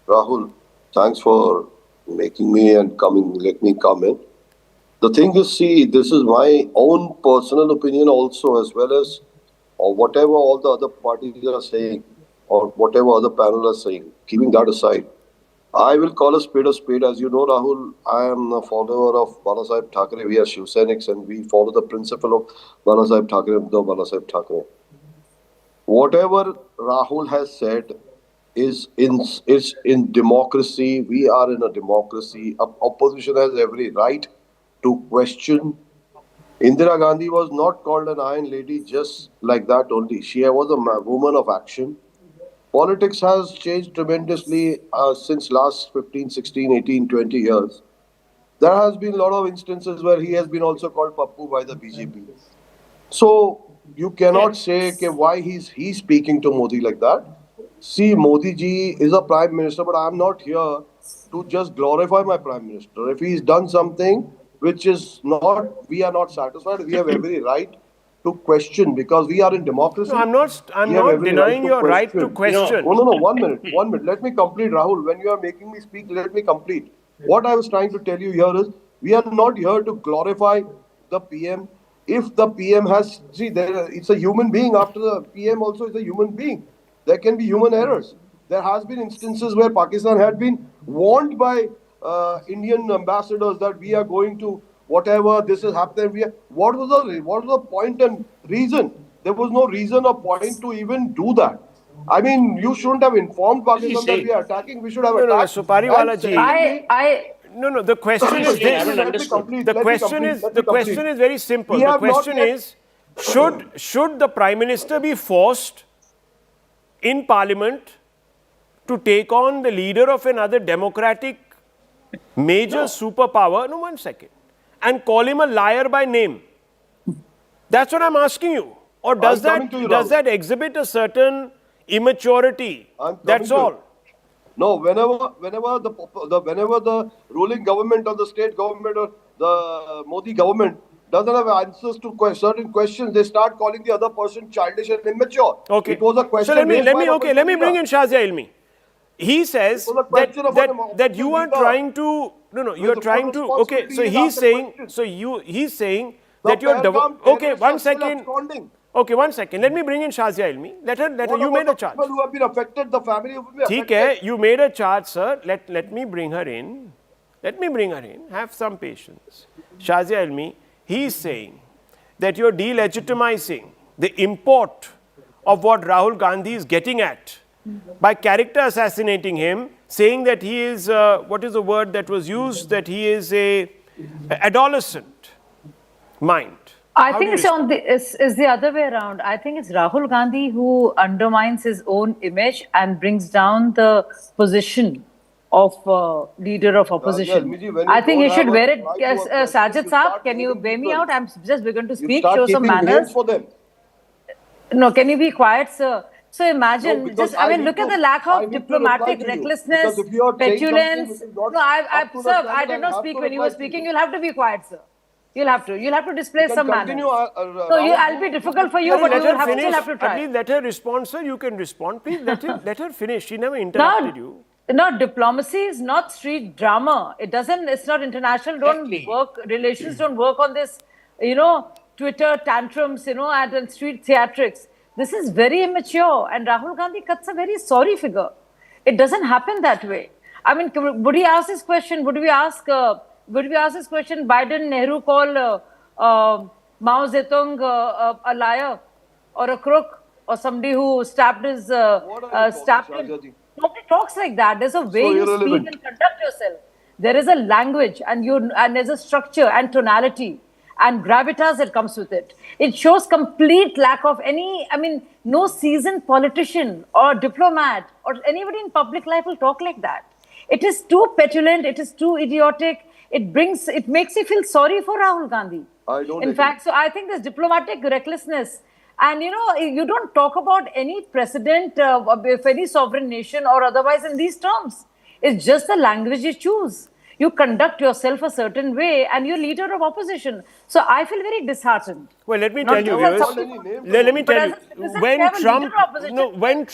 Rahul, thanks for making me and let me come in. The thing is, see, this is my own personal opinion also, as well as or whatever all the other parties are saying, or whatever other panel are saying. Keeping that aside, I will call a spade a spade. As you know, Rahul, I am a follower of Balasaheb Thackeray. We are Shiv Sainiks and we follow the principle of Balasaheb Thackeray, Balasaheb Thackeray. Whatever Rahul has said is in democracy. We are in a democracy. Opposition has every right to question. Indira Gandhi was not called an iron lady just like that only. She was a woman of action. Politics has changed tremendously since last 15, 16, 18, 20 years. There has been a lot of instances where he has been also called Pappu by the BJP. So you cannot say why he's speaking to Modi like that. See, Modi ji is a prime minister, but I'm not here to just glorify my prime minister. If he's done something which is not, we are not satisfied, we have every right to question because we are in democracy. No, I'm not We have every denying your right to question. No, 1 minute. Let me complete, Rahul. When you are making me speak, let me complete. What I was trying to tell you here is we are not here to glorify the PM. If the PM has, it's a human being. After the PM also is a human being. There can be human errors. There has been instances where Pakistan had been warned by Indian ambassadors that we are going to whatever this is happening. What was the point and reason? There was no reason or point to even do that. I mean, you shouldn't have informed Pakistan that we are attacking. We should have attacked. No, Pariwala ji. No. The question is this. The question is very simple. The question is, should the Prime Minister be forced in Parliament to take on the leader of another democratic major superpower? No, 1 second. And call him a liar by name. That's what I'm asking you. Or does that exhibit a certain immaturity? That's all. No, whenever the ruling government or the state government or the Modi government doesn't have answers to certain questions, they start calling the other person childish and immature. Okay. It was a question. So let me bring in Shazia Ilmi. He says that you are trying to you're trying to so he's saying that you're okay. 1 second. Okay, 1 second. Let me bring in Shazia Ilmi. Let her. You made a charge. People who have been affected, the family who have been affected. Okay, you made a charge, sir. Let me bring her in. Have some patience. Shazia Ilmi, he is saying that you're delegitimizing the import of what Rahul Gandhi is getting at by character assassinating him, saying that he is, what is the word that was used, that he is a adolescent mind. I think it's the other way around. I think it's Rahul Gandhi who undermines his own image and brings down the position of leader of opposition. I think he should wear it. Sajid Saab, can you bail me out? I'm just begun to speak. Show some manners. No, can you be quiet, sir? So imagine, look at the lack of diplomatic recklessness, petulance. No, sir, I did not speak when you were speaking. You'll have to be quiet, sir. You'll have to display some manners. So I'll be difficult for you, but you will still have to try. At least let her respond, sir. You can respond. Please let her finish. She never interrupted you. No, diplomacy is not street drama. It's not international. Relations don't work on this, Twitter tantrums, and street theatrics. This is very immature. And Rahul Gandhi cuts a very sorry figure. It doesn't happen that way. I mean, would he ask this question? Would we ask this question, Biden, Nehru call Mao Zedong a liar or a crook or somebody who stabbed him? Nobody talks like that. There's a way you speak and conduct yourself. There is a language and there's a structure and tonality and gravitas that comes with it. It shows complete lack of no seasoned politician or diplomat or anybody in public life will talk like that. It is too petulant. It is too idiotic. It makes you feel sorry for Rahul Gandhi. In fact, so I think there's diplomatic recklessness. And you don't talk about any precedent of any sovereign nation or otherwise in these terms. It's just the language you choose. You conduct yourself a certain way and you're leader of opposition. So I feel very disheartened. Well, let me tell you, when Trump call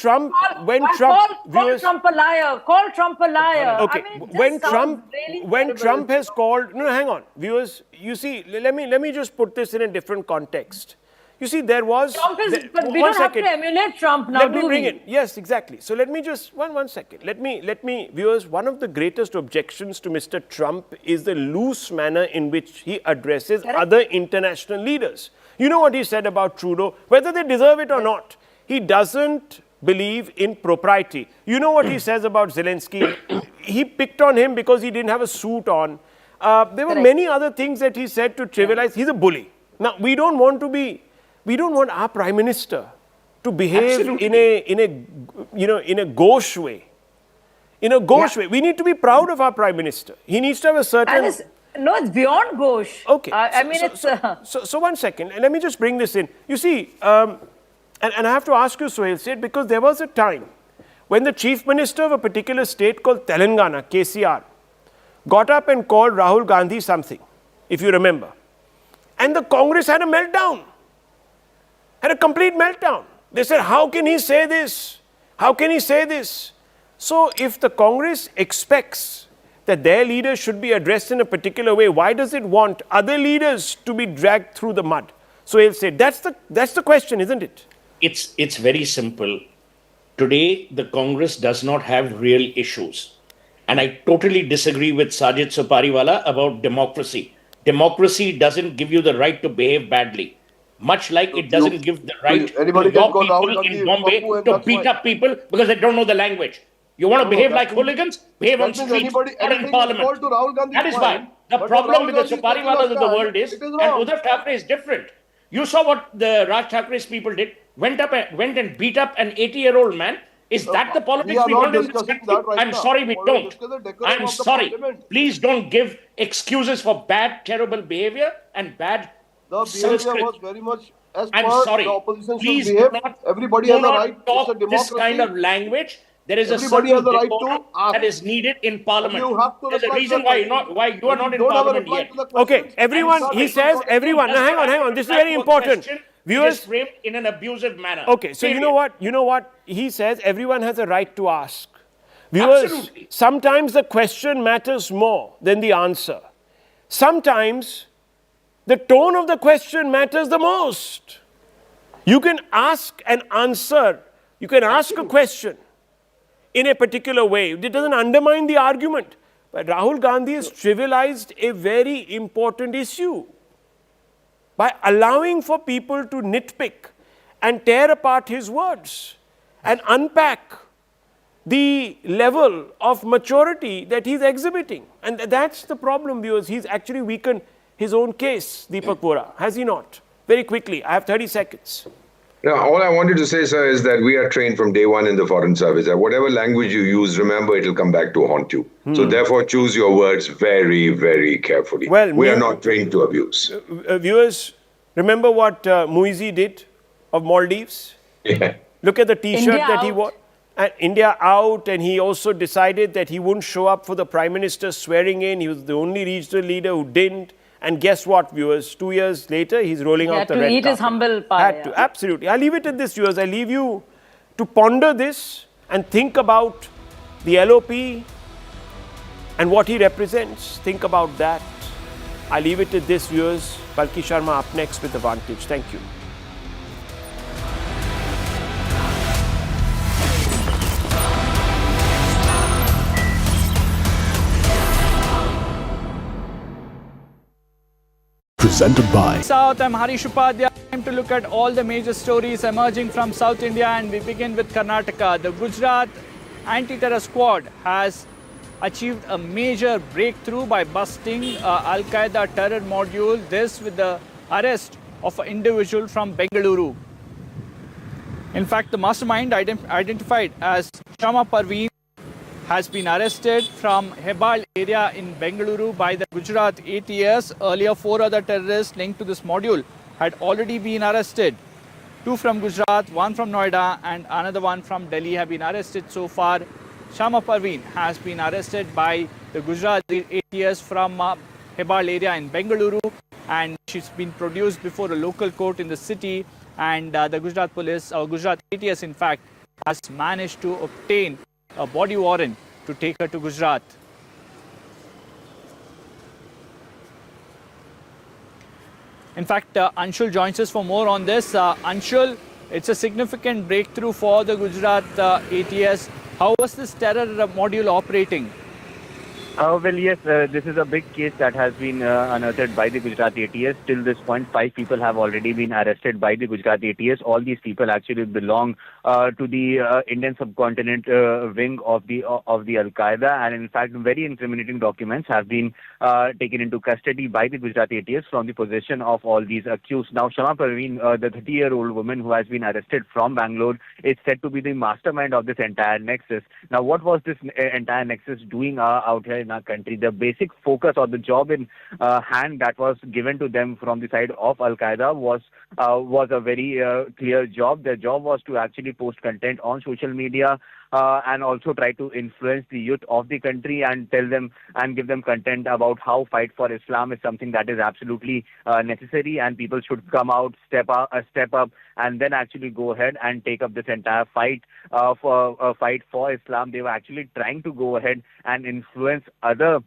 Trump a liar. Okay, when Trump has called, hang on, viewers, you see, let me just put this in a different context. You see, there was... but we don't have to emulate Trump now, Let me bring it. Yes, exactly. So let me just... One second. Let me... Viewers, one of the greatest objections to Mr. Trump is the loose manner in which he addresses other international leaders. You know what he said about Trudeau? Whether they deserve it or not, he doesn't believe in propriety. You know what he says about Zelensky? He picked on him because he didn't have a suit on. There were many other things that he said to trivialize. He's a bully. Now, we don't want our Prime Minister to behave in a gauche way. In a gauche way. We need to be proud of our Prime Minister. He needs to have a certain... it's beyond gauche. Okay. So 1 second. Let me just bring this in. You see, and I have to ask you, Sohail Seth, because there was a time when the Chief Minister of a particular state called Telangana, KCR, got up and called Rahul Gandhi something, if you remember. And the Congress had a meltdown. had a complete meltdown. They said, how can he say this? How can he say this? So if the Congress expects that their leaders should be addressed in a particular way, why does it want other leaders to be dragged through the mud? So he'll say, that's the question, isn't it? It's very simple. Today, the Congress does not have real issues. And I totally disagree with Sajid Supariwala about democracy. Democracy doesn't give you the right to behave badly. Much like it doesn't give the right to your people in Bombay to beat up people because they don't know the language. You want to behave like hooligans? Behave on streets or in parliament. That is why the problem with the Supariwalas of the world is, and Uddhav Thackeray is different. You saw what the Raj Thackre's people did. Went and beat up an 80-year-old man. Is that the politics we want in this country? I'm sorry, we don't. I'm sorry. Please don't give excuses for bad, terrible behavior and bad Sanskrit. was very much as I'm per sorry. the opposition Please should do behave. not, Everybody do has a not right. It's a talk democracy. this kind of language. There is a Everybody certain has a right decorum to ask. that is needed in parliament. You have to There's a reply to reason the why you are question. not in Don't have a parliament reply yet. to the question. Okay, everyone, he says, everyone. Now, hang on. This is very important. Viewers, framed in an abusive manner. okay, so you know what? He says everyone has a right to ask. Viewers, Absolutely. sometimes the question matters more than the answer. Sometimes the tone of the question matters the most. You can ask an answer. You can ask a question in a particular way. It doesn't undermine the argument. But Rahul Gandhi has trivialized a very important issue by allowing for people to nitpick and tear apart his words and unpack the level of maturity that he's exhibiting. And that's the problem, viewers. He's actually weakened his own case, Deepak Vora, has he not? Very quickly, I have 30 seconds. Now, all I wanted to say, sir, is that we are trained from day one in the Foreign Service that whatever language you use, remember, it'll come back to haunt you. So therefore, choose your words very, very carefully. Well, we are not trained to abuse. Viewers, remember what Muizi did of Maldives? Yeah. Look at the T-shirt India that he out. wore. And India out, and he also decided that he wouldn't show up for the Prime Minister's swearing in. He was the only regional leader who didn't. And guess what, viewers? 2 years later, he's rolling out the red carpet. He had to eat his humble pie. Had to, absolutely. I'll leave it at this, viewers. I leave you to ponder this and think about the LOP and what he represents. Think about that. I leave it at this, viewers. Palki Sharma up next with Advantage. Thank you. Presented by South, I'm Harish Upadhyay. Time to look at all the major stories emerging from South India, and we begin with Karnataka. The Gujarat anti-terror squad has achieved a major breakthrough by busting Al-Qaeda terror module, this with the arrest of an individual from Bengaluru. In fact, the mastermind identified as Shama Parveen has been arrested from Hebal area in Bengaluru by the Gujarat ATS. Earlier, 4 other terrorists linked to this module had already been arrested. 2 from Gujarat, 1 from Noida, and another 1 from Delhi have been arrested so far. Shama Parveen has been arrested by the Gujarat ATS from Hebal area in Bengaluru, and she's been produced before a local court in the city. And the Gujarat police, or Gujarat ATS in fact, has managed to obtain a body warrant to take her to Gujarat. In fact, Anshul joins us for more on this. Anshul, it's a significant breakthrough for the Gujarat ATS. How was this terror module operating? Well, yes, this is a big case that has been unearthed by the Gujarat ATS. Till this point, 5 people have already been arrested by the Gujarat ATS. All these people actually belong to the Indian subcontinent wing of the Al-Qaeda, and in fact, very incriminating documents have been taken into custody by the Gujarat ATS from the possession of all these accused. Now, Shama Parveen, the 30-year-old woman who has been arrested from Bangalore, is said to be the mastermind of this entire nexus. Now, what was this entire nexus doing out here in our country? The basic focus or the job in hand that was given to them from the side of Al-Qaeda was a very clear job. Their job was to actually post content on social media, and also try to influence the youth of the country and tell them and give them content about how fight for Islam is something that is absolutely necessary, and people should come out, step up, and then actually go ahead and take up this entire fight for Islam. They were actually trying to go ahead and influence other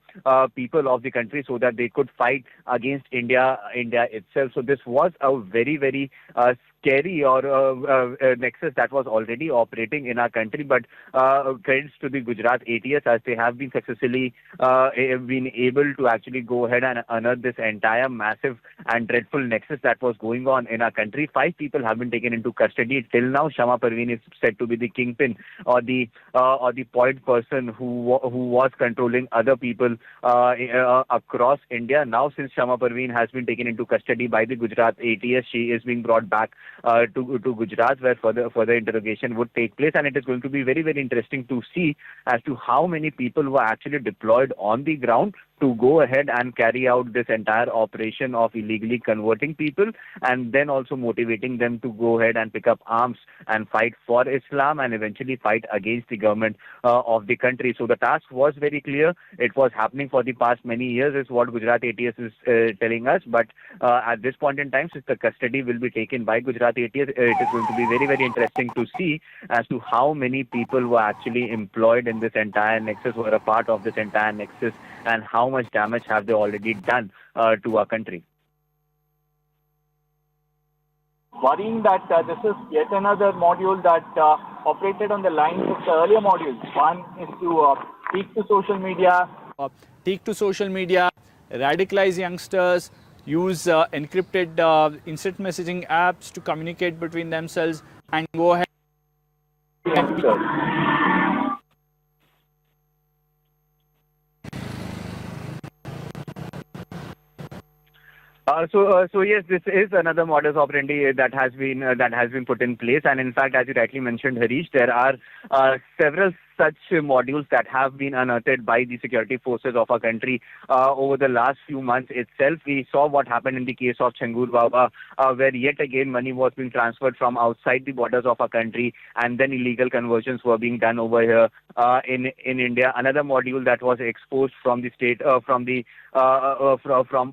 people of the country so that they could fight against India itself. So this was a very, very scary nexus that was already operating in our country. But credits to the Gujarat ATS, as they have been successfully been able to actually go ahead and unearth this entire massive and dreadful nexus that was going on in our country. 5 people have been taken into custody till now. Shama Parveen is said to be the kingpin or the point person who was controlling other people across India. Now, since Shama Parveen has been taken into custody by the Gujarat ATS, she is being brought back to Gujarat, where further interrogation would take place, and it is going to be very, very interesting to see as to how many people were actually deployed on the ground to go ahead and carry out this entire operation of illegally converting people, and then also motivating them to go ahead and pick up arms and fight for Islam and eventually fight against the government of the country. So the task was very clear. It was happening for the past many years, is what Gujarat ATS is telling us. But at this point in time, since the custody will be taken by Gujarat ATS, it is going to be very, very interesting to see as to how many people were actually employed in this entire nexus, were a part of this entire nexus, and how much damage have they already done to our country. Worrying that this is yet another module that operated on the lines of the earlier modules. One is to speak to social media. Take to social media, radicalize youngsters, use encrypted instant messaging apps to communicate between themselves, and go ahead. So yes, this is another modus operandi that has been put in place, and in fact, as you rightly mentioned, Harish, there are several such modules that have been unearthed by the security forces of our country over the last few months itself. We saw what happened in the case of Changur Baba, where yet again money was being transferred from outside the borders of our country, and then illegal conversions were being done over here in India. Another module that was exposed from the state, from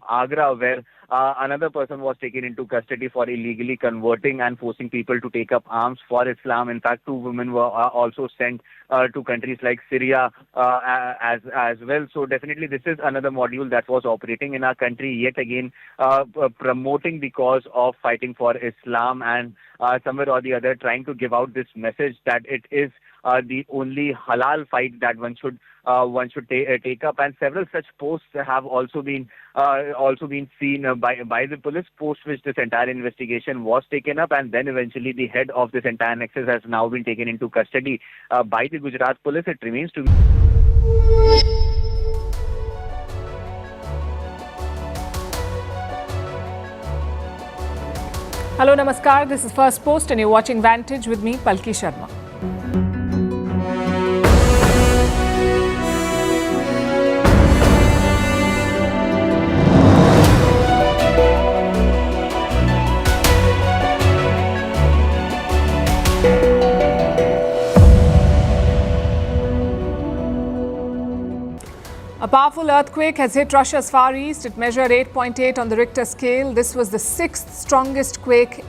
Agra, where another person was taken into custody for illegally converting and forcing people to take up arms for Islam. In fact, 2 women were also sent to countries like Syria as well. So definitely this is another module that was operating in our country, yet again promoting the cause of fighting for Islam, and somewhere or the other trying to give out this message that it is the only halal fight that one should take up. And several such posts have also been seen by the police, post which this entire investigation was taken up, and then eventually the head of this entire nexus has now been taken into custody by the Gujarat police. It remains to be. Hello, Namaskar. This is First Post and you're watching Vantage with me, Palki Sharma. A powerful earthquake has hit Russia's Far East. It measured 8.8 on the Richter scale. This was the 6th strongest quake ever.